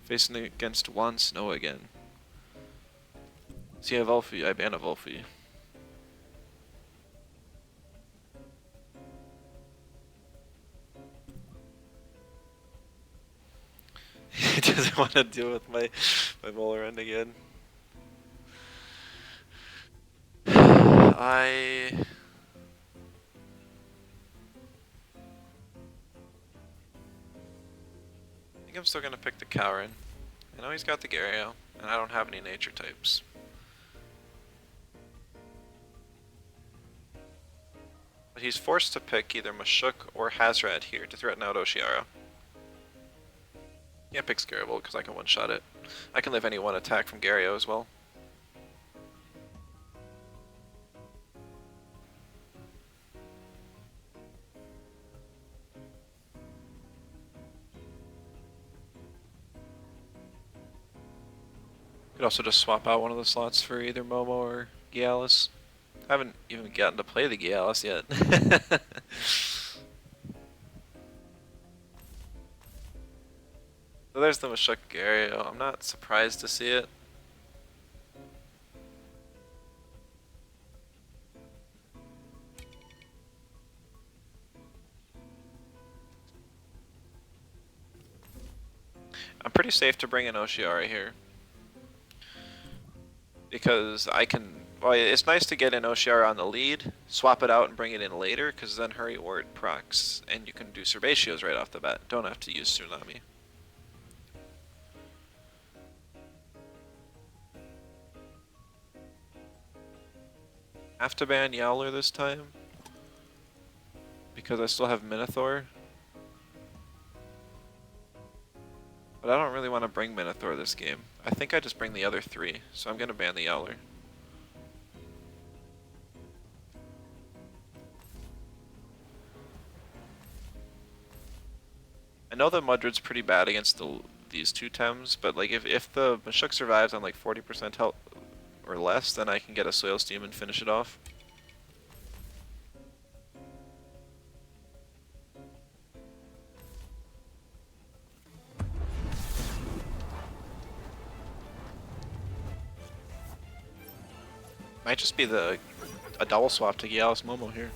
A: Facing against once, no again. See, I have Ulfi, I ban a Ulfi. He doesn't want to deal with my bowler end again. I think I'm still gonna pick the Kauren. I know he's got the Gario, and I don't have any nature types. But he's forced to pick either Mashuk or Hazrat here to threaten out Oshiara. Can't pick Scarable because I can one-shot it. I can live any one attack from Gario as well. Could also just swap out one of the slots for either Momo or Gialis. I haven't even gotten to play the Gialis yet. So there's the Mashuk Gario. I'm not surprised to see it. I'm pretty safe to bring in Oshiara here. Because I can... Well, it's nice to get in Oshiara on the lead, swap it out and bring it in later, because then Hurry Ward procs, and you can do Serbatios right off the bat. Don't have to use Tsunami. Have to ban Yowler this time, because I still have Minotaur. But I don't really want to bring Minotaur this game. I think I just bring the other three, so I'm going to ban the Yowler. I know the Mudred's pretty bad against these two Tems, but like if the Mashuk survives on like 40% health or less, then I can get a Soil Steam and finish it off. Might just be a double swap to Gialis Momo here.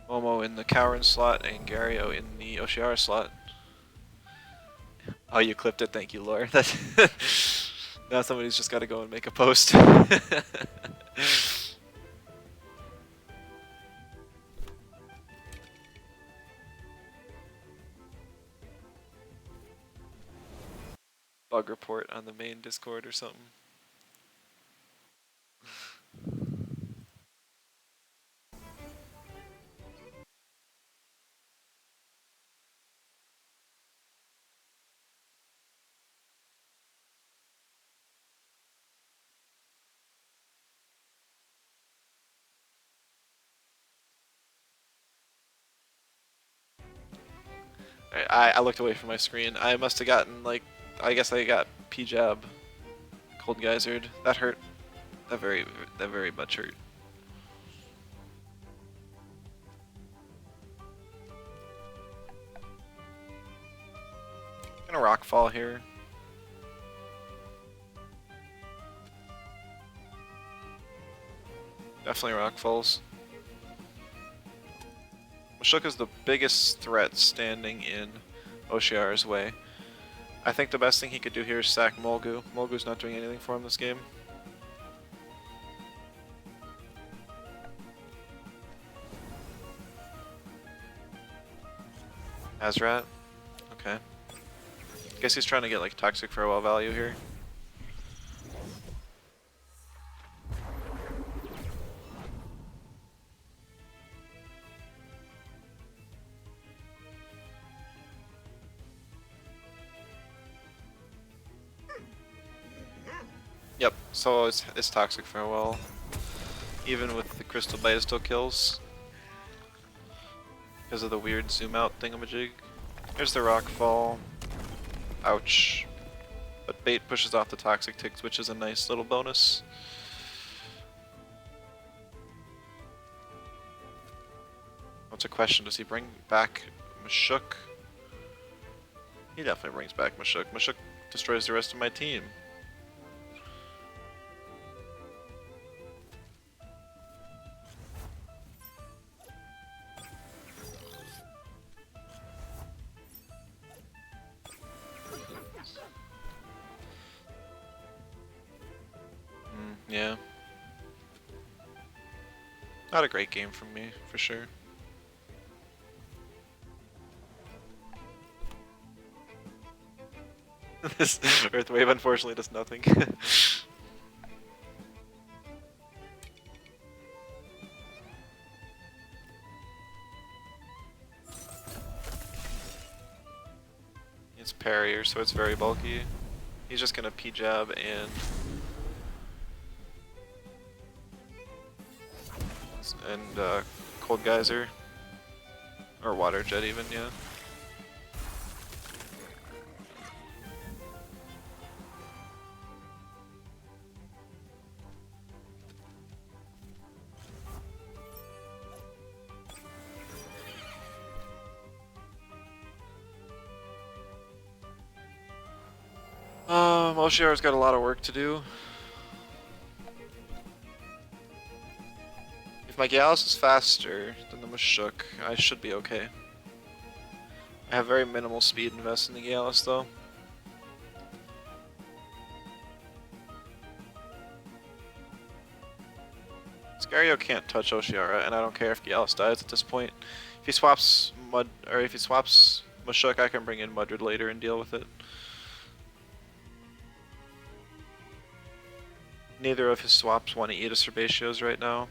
A: Momo in the Kauren slot and Gario in the Oshiara slot. Oh, you clipped it, thank you, Lore. Now somebody's just got to go and make a post. Bug report on the main Discord or something. I looked away from my screen. I must have gotten like, I guess I got P-jab, cold geysered. That hurt. That very much hurt. Gonna rock fall here. Definitely rock falls. Mashuk is the biggest threat standing in Oshiara's way. I think the best thing he could do here is sack Mulgu. Mulgu's not doing anything for him this game. Azrat? Okay. Guess he's trying to get like toxic farewell value here. Yep, so it's toxic farewell. Even with the crystal bite, it still kills. Because of the weird zoom out thingamajig. Here's the rock fall. Ouch. But bait pushes off the toxic ticks, which is a nice little bonus. What's a question? Does he bring back Mashuk? He definitely brings back Mashuk. Mashuk destroys the rest of my team. Yeah. Not a great game from me, for sure. This Earthwave unfortunately does nothing. It's parrier, so it's very bulky. He's just gonna P-jab and cold geyser or water jet even, yeah. Oshiara's got a lot of work to do. If my Gallus is faster than the Mashuk, I should be okay. I have very minimal speed invested in the Gallus though. Scario can't touch Oshiara, and I don't care if Gallus dies at this point. If he swaps Mashuk, I can bring in Mudred later and deal with it. Neither of his swaps want to eat a Serbatios right now.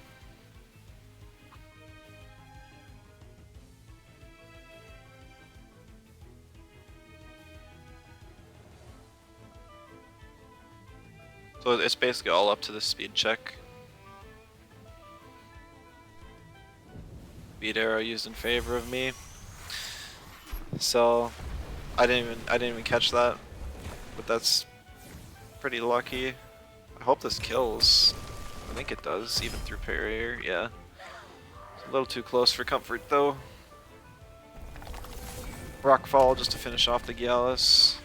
A: So it's basically all up to the speed check. Speed arrow used in favor of me. So I didn't even catch that, but that's pretty lucky. I hope this kills. I think it does, even through parrier, yeah. It's a little too close for comfort though. Rockfall just to finish off the Gallus.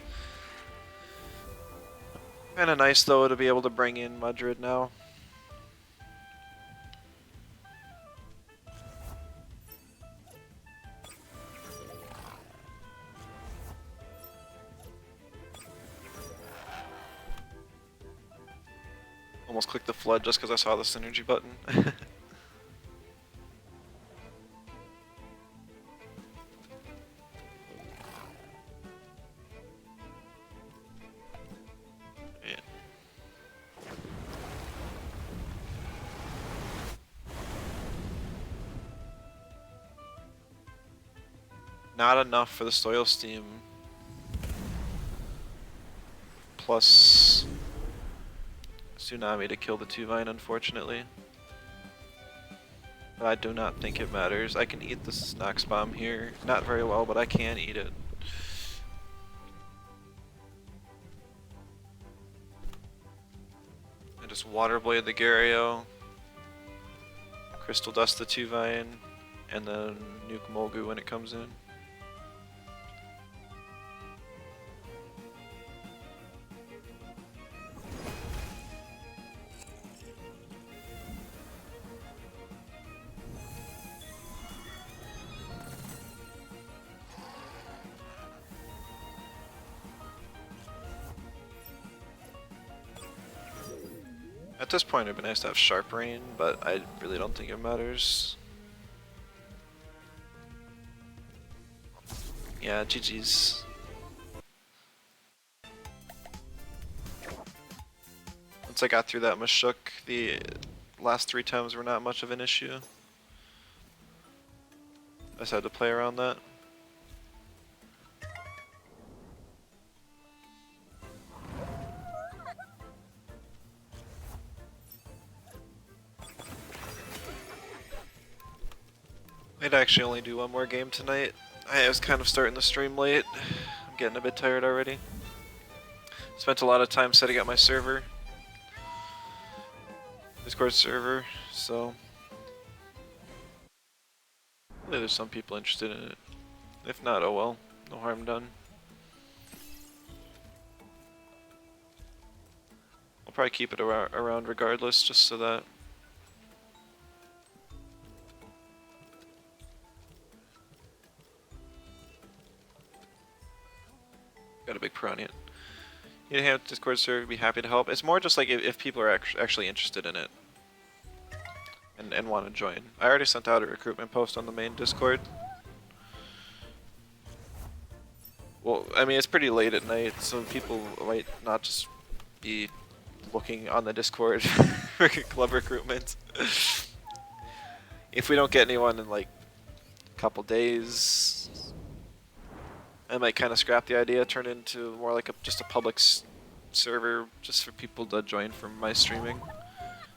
A: Kinda nice though to be able to bring in Mudred now. Almost clicked the flood just because I saw the synergy button. Yeah. Not enough for the soil steam. Plus Tsunami to kill the 2-Vine, unfortunately. But I do not think it matters. I can eat this Nox Bomb here. Not very well, but I can eat it. Just Water Blade the Gario, Crystal Dust the 2-Vine, and then Nuke Molgu when it comes in. At this point it'd be nice to have Sharp Rain, but I really don't think it matters. Yeah, GG's. Once I got through that Mashuk, the last 3 times were not much of an issue. I just had to play around that. I'd actually only do one more game tonight. I was kind of starting the stream late. I'm getting a bit tired already. Spent a lot of time setting up my server. Discord server, so hopefully there's some people interested in it. If not, oh well, no harm done. I'll probably keep it around regardless, just so that got a big Piranha. You have Discord server, be happy to help. It's more just like if people are actually interested in it and want to join. I already sent out a recruitment post on the main Discord. Well, I mean, it's pretty late at night, so people might not just be looking on the Discord for club recruitment. If we don't get anyone in like a couple days, I might kind of scrap the idea, turn it into more like just a public server just for people to join from my streaming.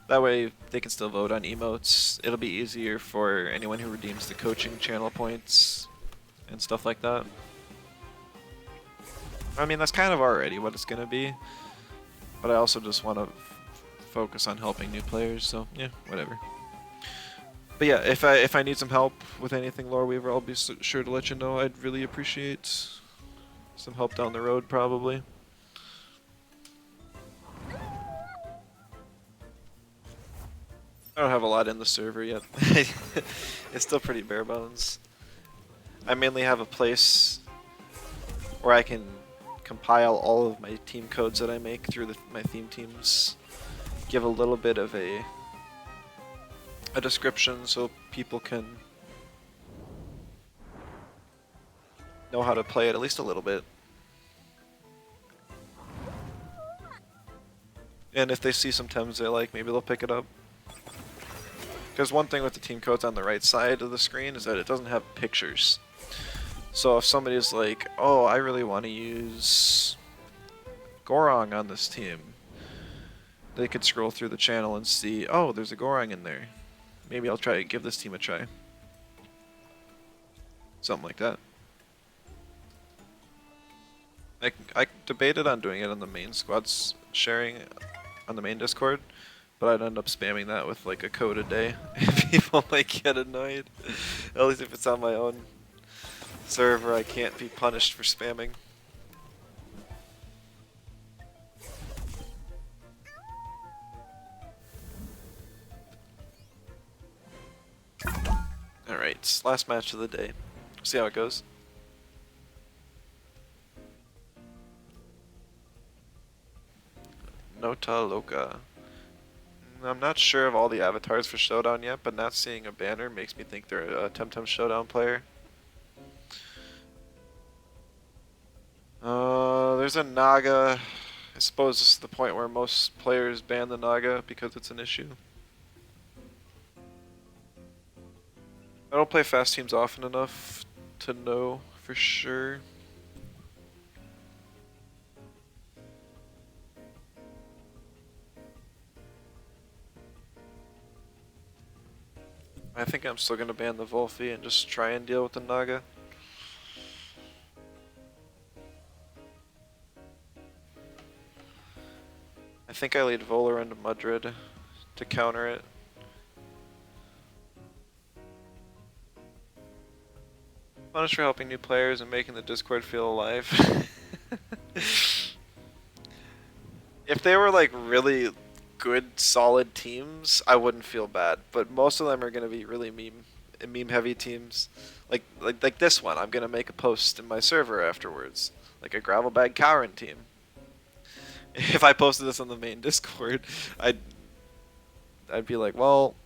A: That way they can still vote on emotes. It'll be easier for anyone who redeems the coaching channel points and stuff like that. I mean, that's kind of already what it's gonna be, but I also just want to focus on helping new players, so yeah, whatever. But yeah, if I need some help with anything Lore Weaver, I'll be sure to let you know. I'd really appreciate some help down the road, probably. I don't have a lot in the server yet. It's still pretty bare bones. I mainly have a place where I can compile all of my team codes that I make through my theme teams. Give a little bit of a description so people can know how to play it at least a little bit. And if they see some Tems they like, maybe they'll pick it up. Because one thing with the team codes on the right side of the screen is that it doesn't have pictures. So if somebody's like, oh, I really want to use Gorong on this team, they could scroll through the channel and see, oh, there's a Gorong in there. Maybe I'll try to give this team a try. Something like that. I debated on doing it on the main squads sharing on the main Discord, but I'd end up spamming that with like a code a day. People might get annoyed. At least if it's on my own server, I can't be punished for spamming. Alright, last match of the day. See how it goes. Nota Loca. I'm not sure of all the avatars for Showdown yet, but not seeing a banner makes me think they're a Temtem Showdown player. There's a Naga. I suppose this is the point where most players ban the Naga because it's an issue. I don't play fast teams often enough to know for sure. I think I'm still gonna ban the Volphy and just try and deal with the Naga. I think I lead Volar into Madrid to counter it. Punish for helping new players and making the Discord feel alive. If they were like really good, solid teams, I wouldn't feel bad. But most of them are gonna be really meme heavy teams. Like this one, I'm gonna make a post in my server afterwards, like a gravel bag Kauren team. If I posted this on the main Discord, I'd be like, well,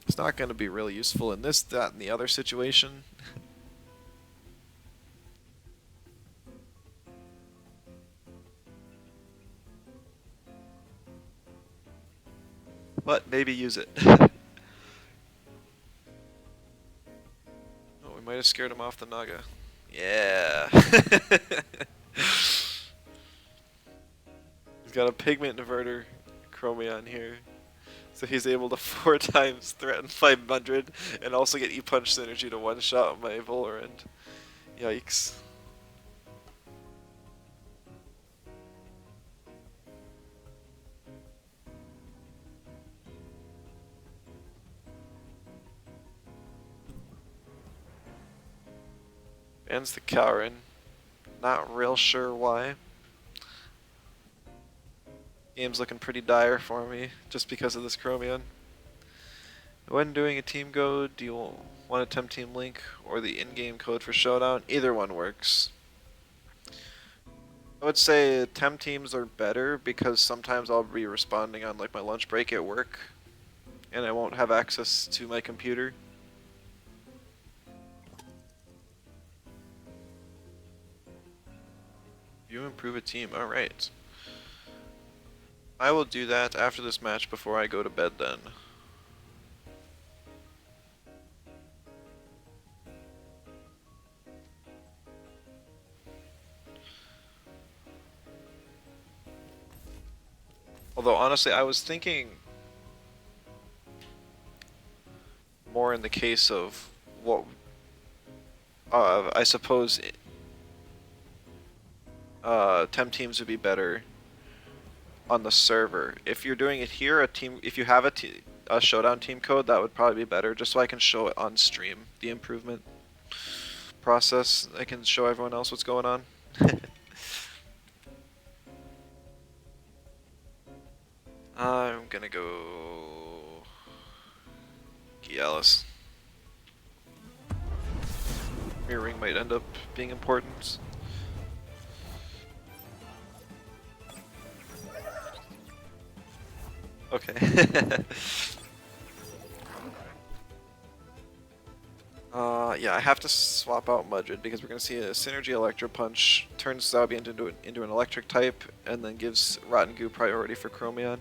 A: it's not gonna be really useful in this, that, and the other situation. But maybe use it. Oh, we might have scared him off the Naga. Yeah. He's got a pigment inverter Chromion here. So he's able to 4 times threaten 500 and also get E-Punch synergy to one-shot my Volarend. Yikes. Ends the Kauren. Not real sure why. Game's looking pretty dire for me just because of this Chromion. When doing a team code, do you want a Temtem link or the in-game code for Showdown? Either one works. I would say temp teams are better because sometimes I'll be responding on like my lunch break at work and I won't have access to my computer. You improve a team, alright. I will do that after this match before I go to bed then. Although honestly, I was thinking more in the case of what I suppose temp teams would be better on the server. If you're doing it here, if you have a Showdown team code, that would probably be better, just so I can show it on stream, the improvement process. I can show everyone else what's going on. I'm gonna go Gialis. Mirroring might end up being important. Okay. Yeah, I have to swap out Mudred because we're going to see a Synergy Electro Punch, turns Zalbi into an electric type, and then gives Rotten Goo priority for Chromion.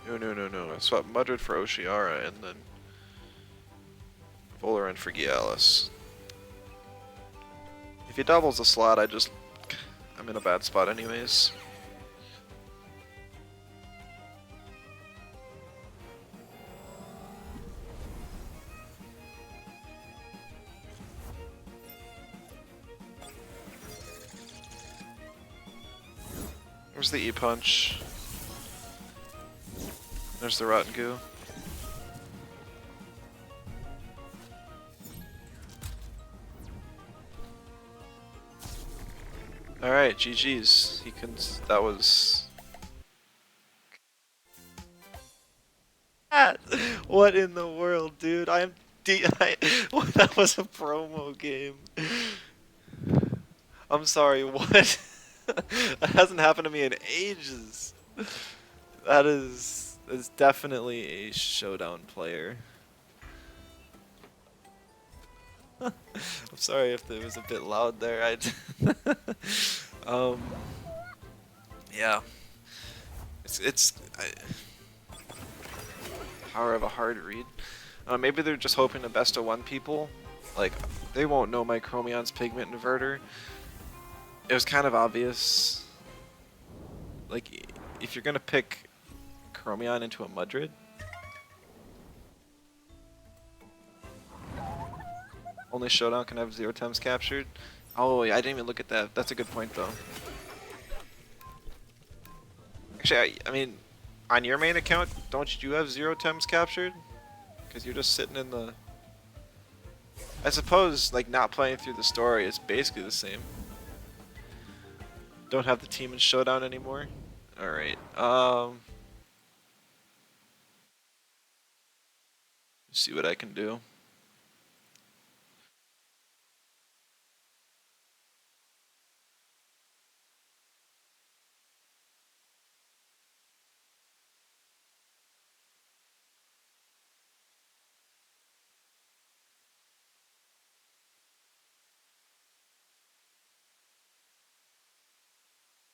A: No. I swap Mudred for Oshiara and then Volarend for Gialis. If he doubles the slot, I'm in a bad spot anyways. Where's the E-Punch? There's the Rotten Goo. Alright, GG's. That was... What in the world, dude? That was a promo game. I'm sorry, what? That hasn't happened to me in ages. That is definitely a Showdown player. I'm sorry if it was a bit loud there. Yeah. Power of a hard read. Maybe they're just hoping to best of 1 people. Like, they won't know my Chromion's pigment inverter. It was kind of obvious. Like, if you're gonna pick Chromion into a Mudred, Only showdown can have 0 Tems captured. Oh, yeah, I didn't even look at that. That's a good point, though. Actually, I mean, on your main account, don't you have 0 Tems captured? Because you're just sitting in the... I suppose, like, not playing through the story is basically the same. Don't have the team in showdown anymore. Alright, see what I can do.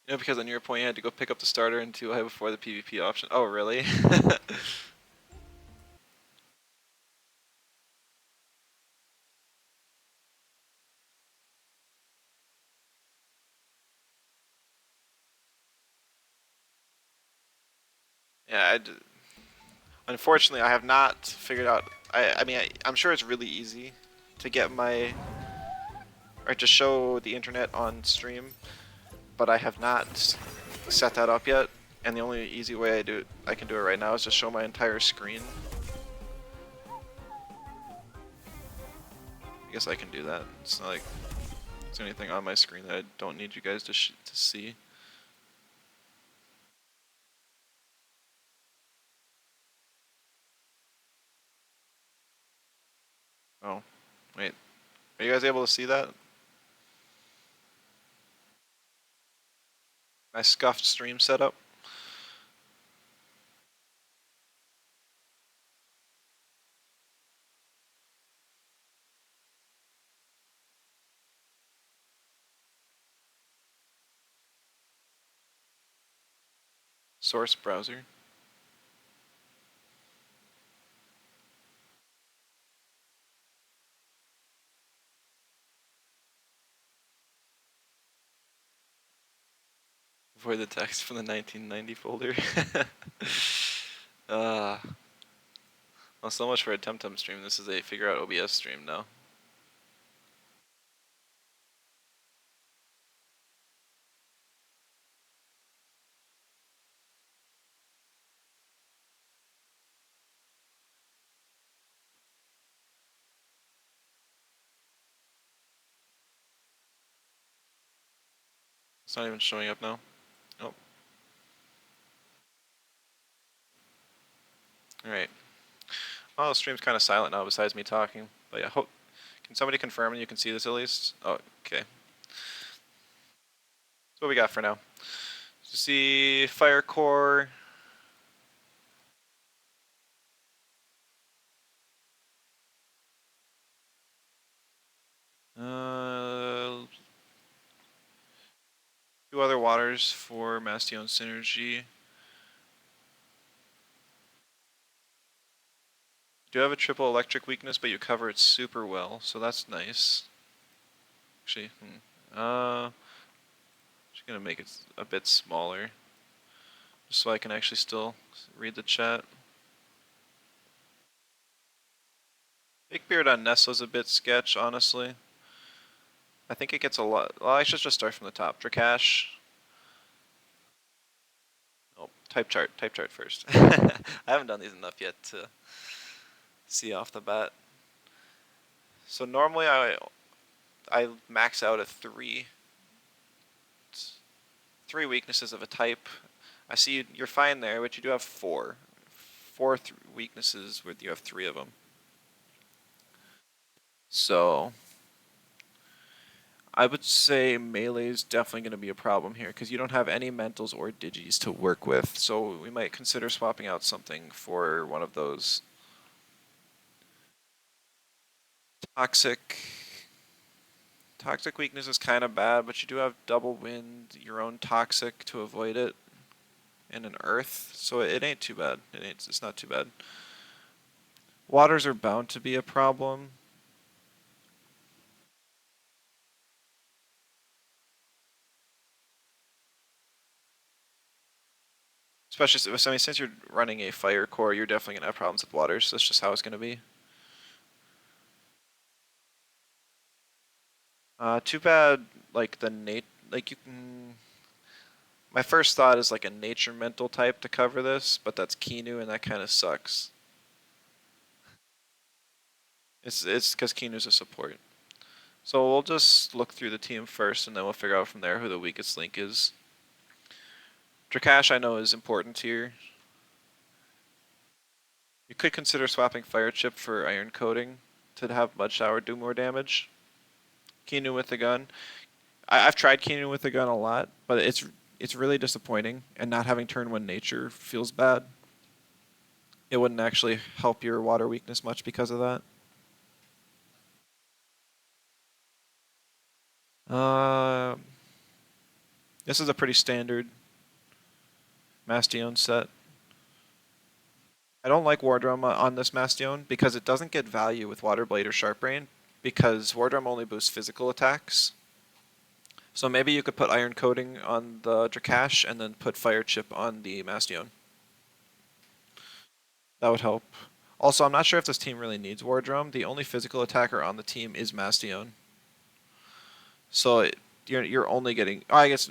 A: You know, because on your point you had to go pick up the starter in 2 before the PvP option. Oh, really? Yeah, unfortunately, I have not figured out. I mean, I'm sure it's really easy to get my or to show the internet on stream, but I have not set that up yet. And the only easy way I can do it right now is just show my entire screen. I guess I can do that. It's not like there's anything on my screen that I don't need you guys to see. Oh, wait. Are you guys able to see that? My scuffed stream setup. Source browser. Avoid the text from the 1990 folder. uh, well, so much for a Temtem stream. This is a figure out OBS stream now. It's not even showing up now. Oh. Alright. Well, the stream's kind of silent now besides me talking. But yeah, can somebody confirm you can see this at least? Oh, okay. That's what we got for now. So see Fire Core. Uh, 2 other waters for Mastion Synergy. Do have a triple electric weakness, but you cover it super well, so that's nice. Actually, just gonna make it a bit smaller, just so I can actually still read the chat. Big Beard on Nestle's a bit sketch, honestly. I think it gets a lot. Well, I should just start from the top. Drakash. Oh, type chart. Type chart first. I haven't done these enough yet to see off the bat. So normally I max out at three weaknesses of a type. I see you're fine there, but you do have 4. 4 weaknesses where you have 3 of them. So I would say melee is definitely going to be a problem here because you don't have any mentals or digis to work with. So we might consider swapping out something for one of those. Toxic. Toxic weakness is kind of bad, but you do have double wind, your own toxic to avoid it, and an earth, so it ain't too bad. It's not too bad. Waters are bound to be a problem. Especially, I mean, since you're running a fire core, you're definitely gonna have problems with waters. That's just how it's gonna be. Too bad, like the like you can. My first thought is like a nature mental type to cover this, but that's Kinu, and that kind of sucks. It's because Kinu's a support. So we'll just look through the team first, and then we'll figure out from there who the weakest link is. Drakash I know is important here. You could consider swapping Fire Chip for Iron Coating to have Mud Shower do more damage. Kinu with the gun. I've tried Kinu with the gun a lot, but it's really disappointing, and not having turn one nature feels bad. It wouldn't actually help your water weakness much because of that. Uh, this is a pretty standard Mastion set. I don't like War Drum on this Mastion because it doesn't get value with Water Blade or Sharp Brain because War Drum only boosts physical attacks. So maybe you could put Iron Coating on the Drakash and then put Fire Chip on the Mastion. That would help. Also, I'm not sure if this team really needs War Drum. The only physical attacker on the team is Mastion. So you're only getting. Oh, I guess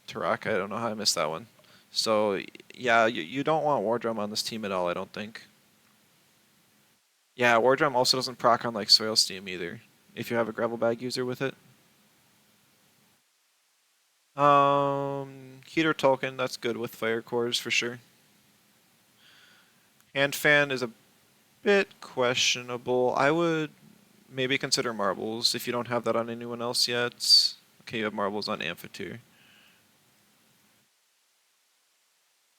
A: Tarak. I don't know how I missed that one. So yeah, you don't want War Drum on this team at all. I don't think. Yeah, War Drum also doesn't proc on like Soil Steam either. If you have a Gravel Bag user with it. Heater Tolkien, that's good with Fire Cores for sure. Hand Fan is a bit questionable. I would maybe consider Marbles if you don't have that on anyone else yet. Okay, you have Marbles on Amphitheater.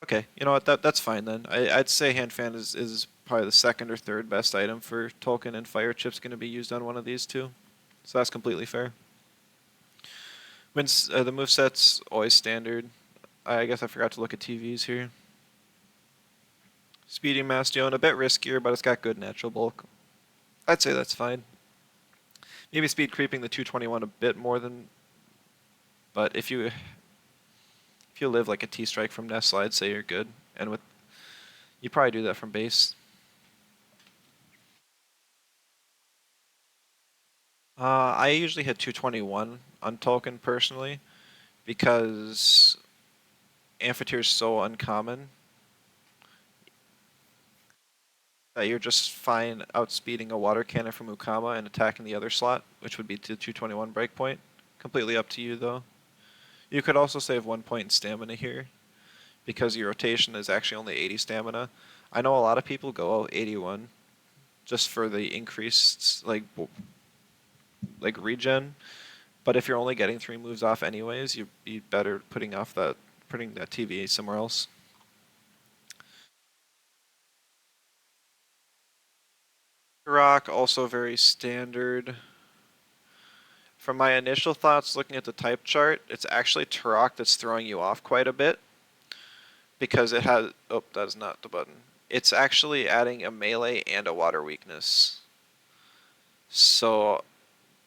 A: Okay, you know what? That's fine then. I'd say Hand Fan is probably the second or third best item for Tolkien, and Fire Chip's going to be used on one of these two. So that's completely fair. The moveset's always standard. I guess I forgot to look at TVs here. Speedy Mastion, a bit riskier, but it's got good natural bulk. I'd say that's fine. Maybe speed creeping the 221 a bit more than, but if you live like a T strike from Nestle, I'd say you're good. And with you probably do that from base. I usually hit 221 on Tolkien personally because Amphitheater is so uncommon that you're just fine outspeeding a water cannon from Ukama and attacking the other slot, which would be to 221 breakpoint. Completely up to you though. You could also save 1 point in stamina here because your rotation is actually only 80 stamina. I know a lot of people go out 81 just for the increased like regen, but if you're only getting 3 moves off anyways, you'd be better putting that TV somewhere else. Rock also very standard. From my initial thoughts looking at the type chart, it's actually Turok that's throwing you off quite a bit because it has. Oh, that is not the button. It's actually adding a melee and a water weakness. So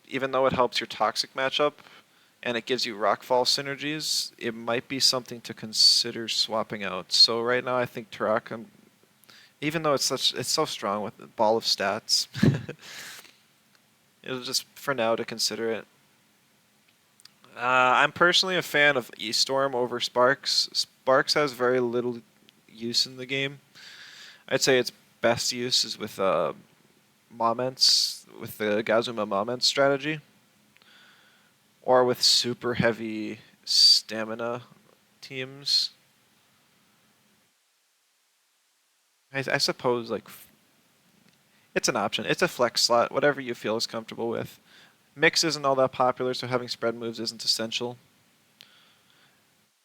A: even though it helps your toxic matchup and it gives you rockfall synergies, it might be something to consider swapping out. So right now I think Turok, even though it's so strong with the ball of stats, it'll just for now to consider it. I'm personally a fan of E-Storm over Sparks. Sparks has very little use in the game. I'd say its best use is with Moments, with the Gazuma Moments strategy, or with super heavy stamina teams. I suppose like it's an option. It's a flex slot, whatever you feel is comfortable with. Mix isn't all that popular, so having spread moves isn't essential.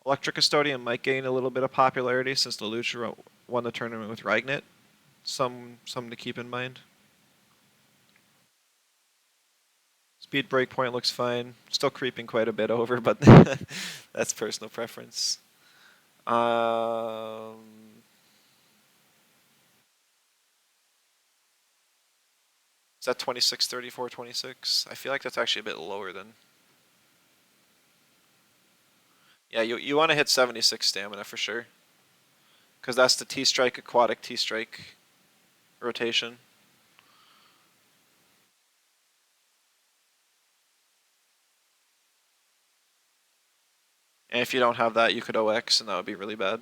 A: Electric Custodian might gain a little bit of popularity since Lelouch won the tournament with Ragnit. Some to keep in mind. Speed breakpoint looks fine. Still creeping quite a bit over, but that's personal preference. Um, is that 26, 34, 26? I feel like that's actually a bit lower than. Yeah, you want to hit 76 stamina for sure. Because that's the T-Strike Aquatic T-Strike rotation. And if you don't have that, you could OX, and that would be really bad.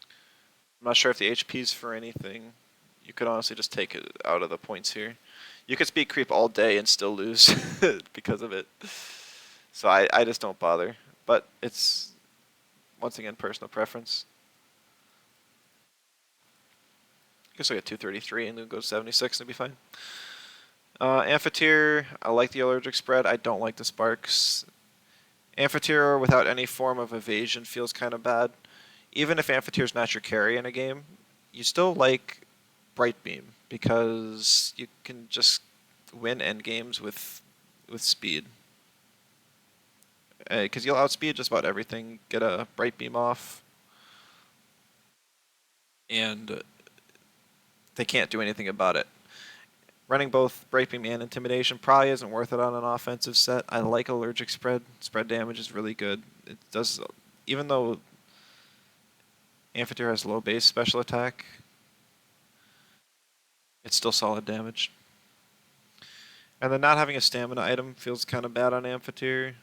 A: I'm not sure if the HP's for anything. You could honestly just take it out of the points here. You could speed creep all day and still lose because of it. So I just don't bother. But it's, once again, personal preference. I guess I get 233 and then go 76 and it'll be fine. Amphitheater, I like the allergic spread. I don't like the sparks. Amphitheater without any form of evasion feels kind of bad. Even if Amphitheater's not your carry in a game, you still like Bright Beam because you can just win end games with speed. Because you'll outspeed just about everything, get a Bright Beam off, and they can't do anything about it. Running both Bright Beam and Intimidation probably isn't worth it on an offensive set. I like Allergic Spread. Spread damage is really good. It does, even though Amphitheater has low base special attack, it's still solid damage. And then not having a stamina item feels kind of bad on Amphitheater,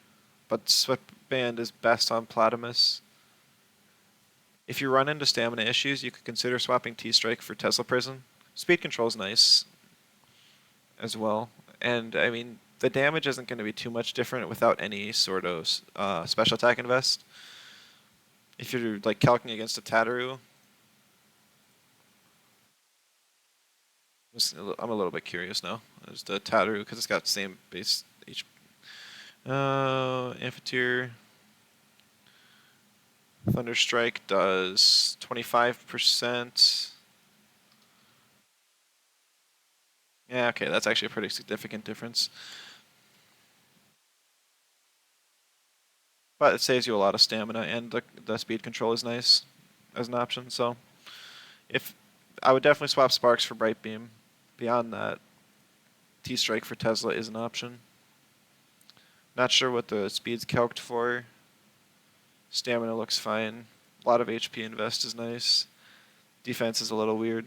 A: but Sweatband is best on Platamus. If you run into stamina issues, you could consider swapping T-Strike for Tesla Prison. Speed control is nice as well. And, I mean, the damage isn't going to be too much different without any sort of special attack invest. If you're, like, calcing against a Tataru, I'm a little bit curious now. There's the Tataru, because it's got the same base HP. Amphitheater. Thunderstrike does 25%. Yeah, okay, that's actually a pretty significant difference. But it saves you a lot of stamina, and the speed control is nice as an option. So, if I would definitely swap Sparks for Bright Beam. Beyond that, T-Strike for Tesla is an option. Not sure what the speed's calced for. Stamina looks fine. A lot of HP invest is nice. Defense is a little weird.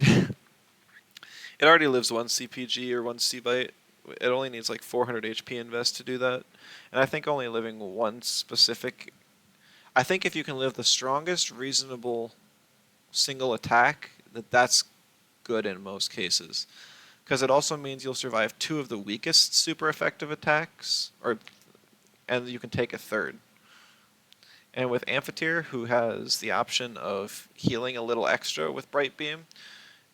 A: It already lives one CPG or one C-Byte. It only needs like 400 HP invest to do that. And I think only living one specific... I think if you can live the strongest reasonable single attack, that's good in most cases. Because it also means you'll survive two of the weakest super effective attacks, and you can take a third. And with Amphitheater, who has the option of healing a little extra with Bright Beam,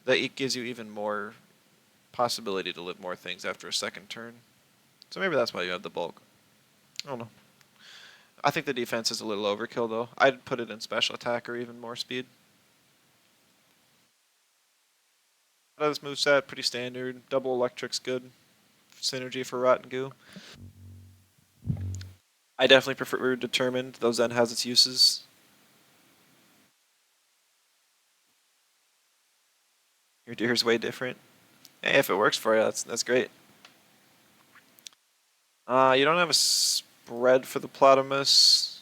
A: that it gives you even more possibility to live more things after a second turn. So maybe that's why you have the bulk. I don't know. I think the defense is a little overkill, though. I'd put it in special attack or even more speed. This moveset, pretty standard. Double electric's good. Synergy for Rotten Goo. I definitely prefer Determined, though Zen has its uses. Your deer's way different. Hey, if it works for you, that's great. You don't have a spread for the Plotamus.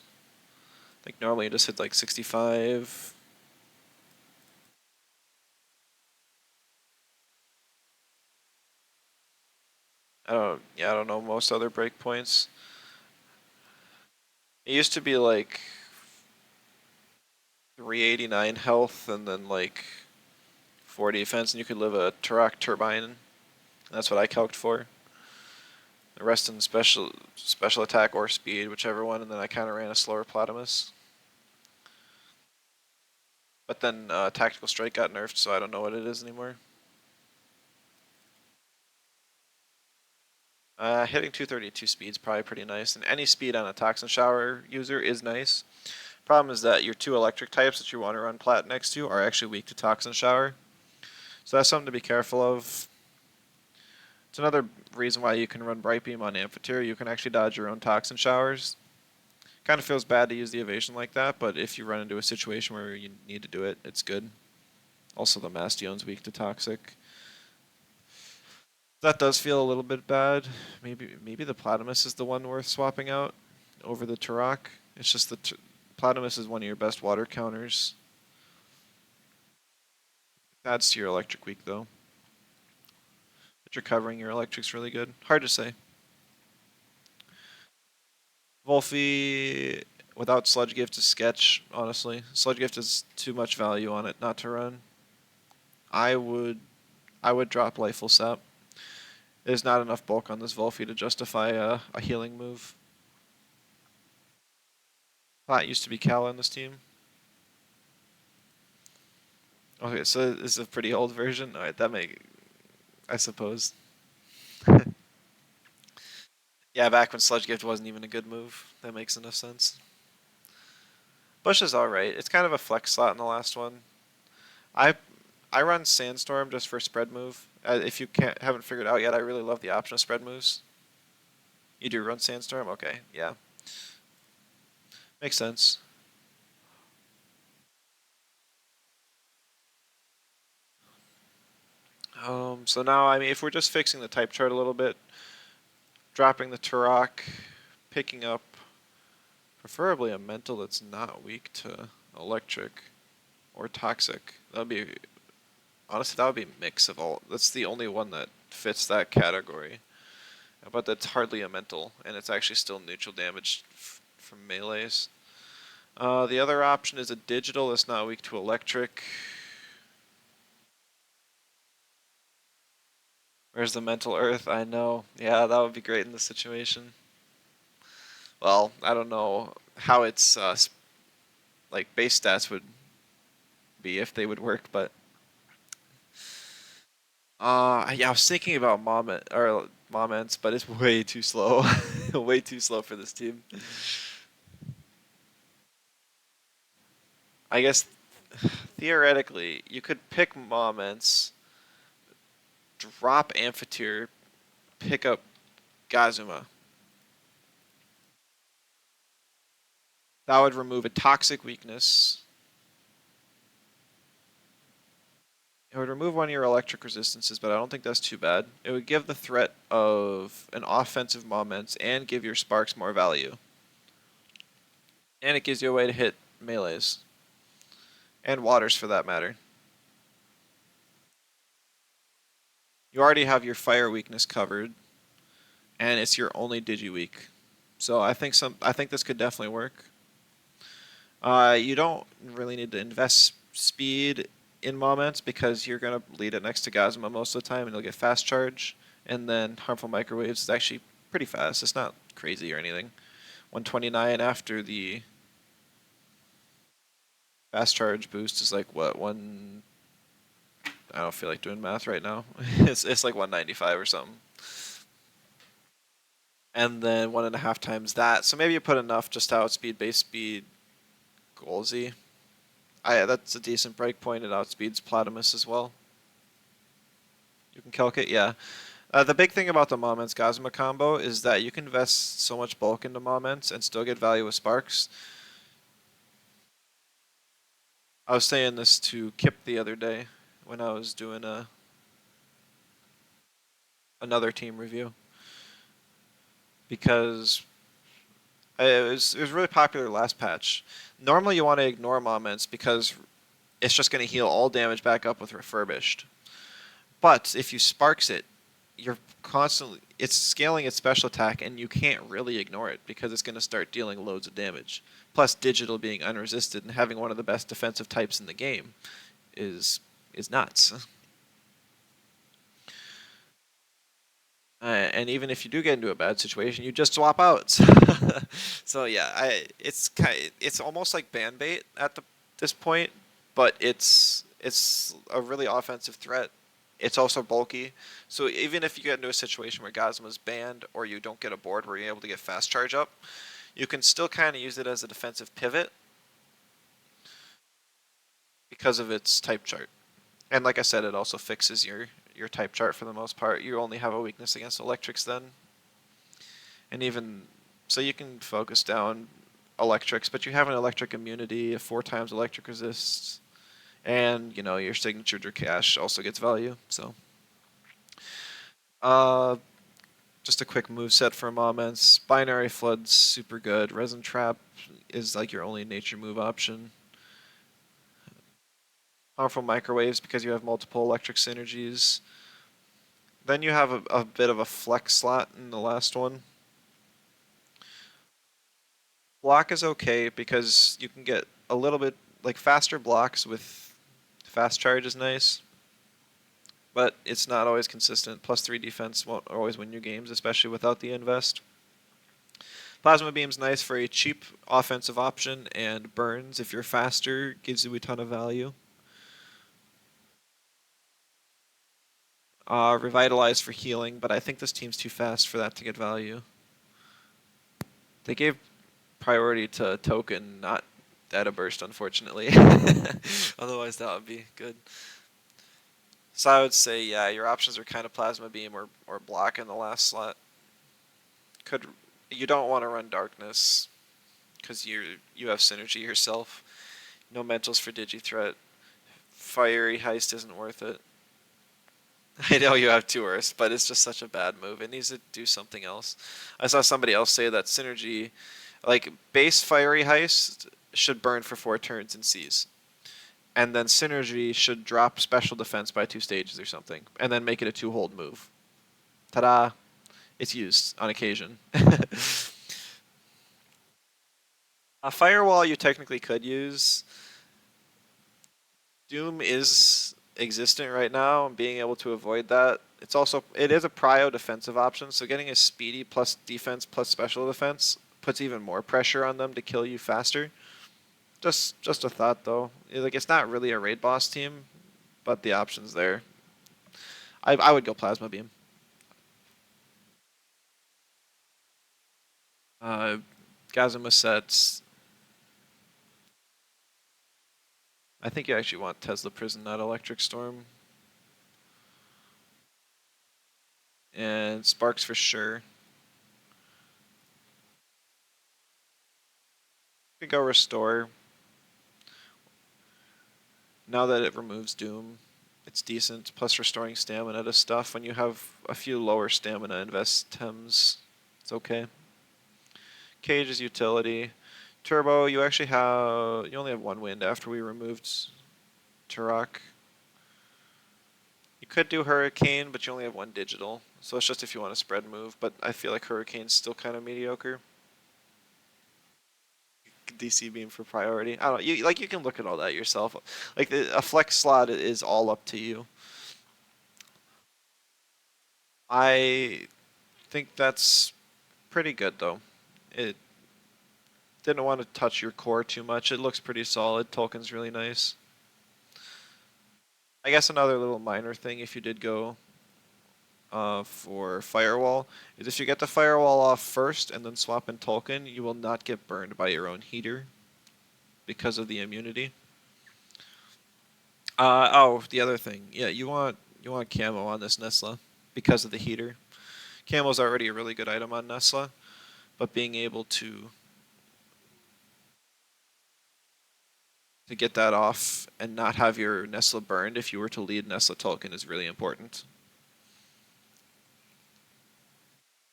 A: I think normally you just hit like 65. I don't know most other breakpoints. It used to be like 389 health and then like 40 defense, and you could live a Turok Turbine. That's what I calced for. The rest in special attack or speed, whichever one, and then I kind of ran a slower Plotamus. But then Tactical Strike got nerfed, so I don't know what it is anymore. Hitting 232 speed is probably pretty nice, and any speed on a Toxin Shower user is nice. Problem is that your two electric types that you want to run Plat next to are actually weak to Toxin Shower. So that's something to be careful of. It's another reason why you can run Bright Beam on Amphitheater. You can actually dodge your own Toxin Showers. Kind of feels bad to use the evasion like that, but if you run into a situation where you need to do it, it's good. Also, the Mastion's weak to Toxic. That does feel a little bit bad. Maybe the Platamus is the one worth swapping out over the Turok. It's just the Platamus is one of your best water counters. Adds to your electric weak though. But you're covering your electric's really good. Hard to say. Wolfie, Without Sludge Gift is sketch, honestly. Sludge Gift is too much value on it not to run. I would I would drop Lifeful Sap. There's not enough bulk on this Volphy to justify a healing move. That used to be Cal on this team. Okay, so this is a pretty old version. Alright, that make I suppose. Yeah, back when Sludge Gift wasn't even a good move. That makes enough sense. Bush is alright. It's kind of a flex slot in the last one. I I run Sandstorm just for spread move. If you haven't figured out yet, I really love the option of spread moves. You do run Sandstorm? Okay, yeah. Makes sense. So now, I mean, if we're just fixing the type chart a little bit, dropping the Turok, picking up preferably a mental that's not weak to electric or toxic. That would be, honestly, that would be a mix of all. That's the only one that fits that category. But that's hardly a mental, and it's actually still neutral damage from melees. The other option is a digital that's not weak to electric. Where's the mental earth? I know. Yeah, that would be great in this situation. Well, I don't know how its like base stats would be if they would work, but yeah, I was thinking about Moments, but it's way too slow. Way too slow for this team. I guess theoretically, you could pick Moments, drop Amphitheater, pick up Gazuma. That would remove a toxic weakness. It would remove one of your electric resistances, but I don't think that's too bad. It would give the threat of an offensive Moments and give your Sparks more value. And it gives you a way to hit melees. And waters for that matter. You already have your fire weakness covered, and it's your only digi weak. So I think this could definitely work. You don't really need to invest speed in Moments because you're gonna lead it next to Gazuma most of the time, and you'll get fast charge. And then harmful microwaves is actually pretty fast. It's not crazy or anything. 129 after the fast charge boost is like what one. I don't feel like doing math right now. It's like 195 or something. And then 1.5 times that. So maybe you put enough just to outspeed base speed Golzy. That's a decent breakpoint. It outspeeds Platimus as well. You can calc it, yeah. The big thing about the Moments Gazuma combo is that you can invest so much bulk into Moments and still get value with Sparks. I was saying this to Kip the other day when I was doing another team review. Because it was really popular last patch. Normally you want to ignore Moments because it's just going to heal all damage back up with Refurbished. But if you Sparks it, it's scaling its special attack, and you can't really ignore it because it's going to start dealing loads of damage. Plus, digital being unresisted and having one of the best defensive types in the game is nuts. And even if you do get into a bad situation, you just swap out. So yeah, it's almost like ban bait at this point, but it's a really offensive threat. It's also bulky, so even if you get into a situation where Gazma's banned or you don't get a board where you're able to get fast charge up, you can still kind of use it as a defensive pivot because of its type chart. And like I said, it also fixes your type chart for the most part. You only have a weakness against electrics then. And even so you can focus down electrics, but you have an electric immunity, a 4 times electric resist, and your signature Drakash also gets value. So uh just a quick move set for Moments. Binary Flood's super good. Resin Trap is like your only nature move option. Harmful Microwaves because you have multiple electric synergies. Then you have a bit of a flex slot in the last one. Block is okay because you can get a little bit like faster blocks with fast charge is nice, but it's not always consistent. Plus three defense won't always win you games, especially without the invest. Plasma Beam's nice for a cheap offensive option, and burns if you're faster gives you a ton of value. Revitalize for healing, but I think this team's too fast for that to get value. They gave priority to token, not data burst, unfortunately. Otherwise, that would be good. So I would say, yeah, your options are kind of plasma beam or block in the last slot. Could you don't want to run darkness because you have synergy yourself. No mentals for digi threat. Fiery heist isn't worth it. I know you have two Earths, but it's just such a bad move. It needs to do something else. I saw somebody else say that synergy, like base fiery heist, should burn for 4 turns and seize, and then synergy should drop special defense by 2 stages or something, and then make it a 2-hold move. Ta-da! It's used on occasion. A firewall you technically could use. Doom is existent right now, and being able to avoid that. It is a prio defensive option, so getting a speedy plus defense plus special defense puts even more pressure on them to kill you faster. Just a thought though. Like it's not really a raid boss team, but the option's there. I would go plasma beam. Uh, Gazuma sets. I think you actually want Tesla Prison, not Electric Storm. And Sparks for sure. You could go Restore. Now that it removes Doom, it's decent. Plus restoring stamina to stuff. When you have a few lower stamina invest Tems, it's okay. Cage is utility. Turbo, you only have one wind after we removed Turok. You could do Hurricane, but you only have one digital. So it's just if you want a spread move, but I feel like Hurricane's still kind of mediocre. DC beam for priority. I don't know. You can look at all that yourself. Like a flex slot is all up to you. I think that's pretty good though. It didn't want to touch your core too much. It looks pretty solid. Tolkien's really nice. I guess another little minor thing if you did go for Firewall is if you get the Firewall off first and then swap in Tolkien, you will not get burned by your own heater because of the immunity. The other thing, yeah, you want camo on this Nesla because of the heater. Camo's already a really good item on Nesla, but being able to get that off and not have your Nesla burned if you were to lead Nesla Tolkien is really important.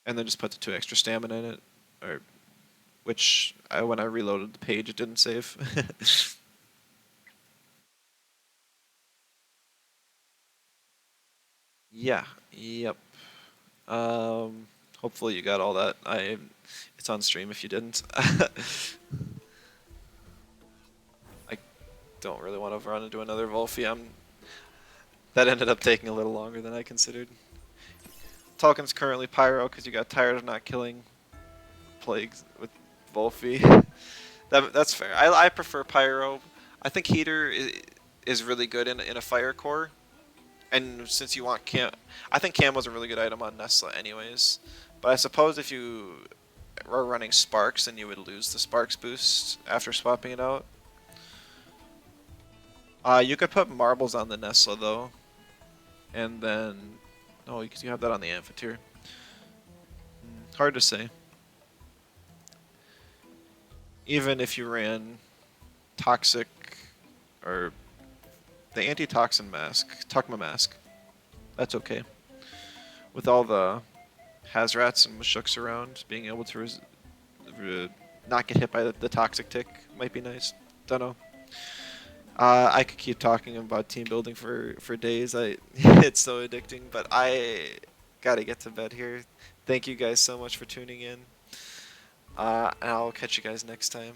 A: And then just put the 2 extra stamina in it, or when I reloaded the page, it didn't save. Yeah. Yep. Hopefully you got all that. It's on stream if you didn't. I don't really want to run into another Volphy. That ended up taking a little longer than I considered. Tolkien's currently Pyro because you got tired of not killing plagues with Volphy. That's fair. I prefer Pyro. I think Heater is really good in a fire core. And since you want I think Camo's a really good item on Nesla anyways. But I suppose if you were running Sparks, then you would lose the Sparks boost after swapping it out. You could put marbles on the Nesla though. And then... Oh, because you have that on the Amphitheater. Hard to say. Even if you ran Toxic or the Antitoxin Mask, Tukma Mask, that's okay. With all the Hazrats and Mashooks around, being able to not get hit by the Toxic Tick might be nice. Dunno. I could keep talking about team building for days. It's so addicting, but I gotta get to bed here. Thank you guys so much for tuning in. And I'll catch you guys next time.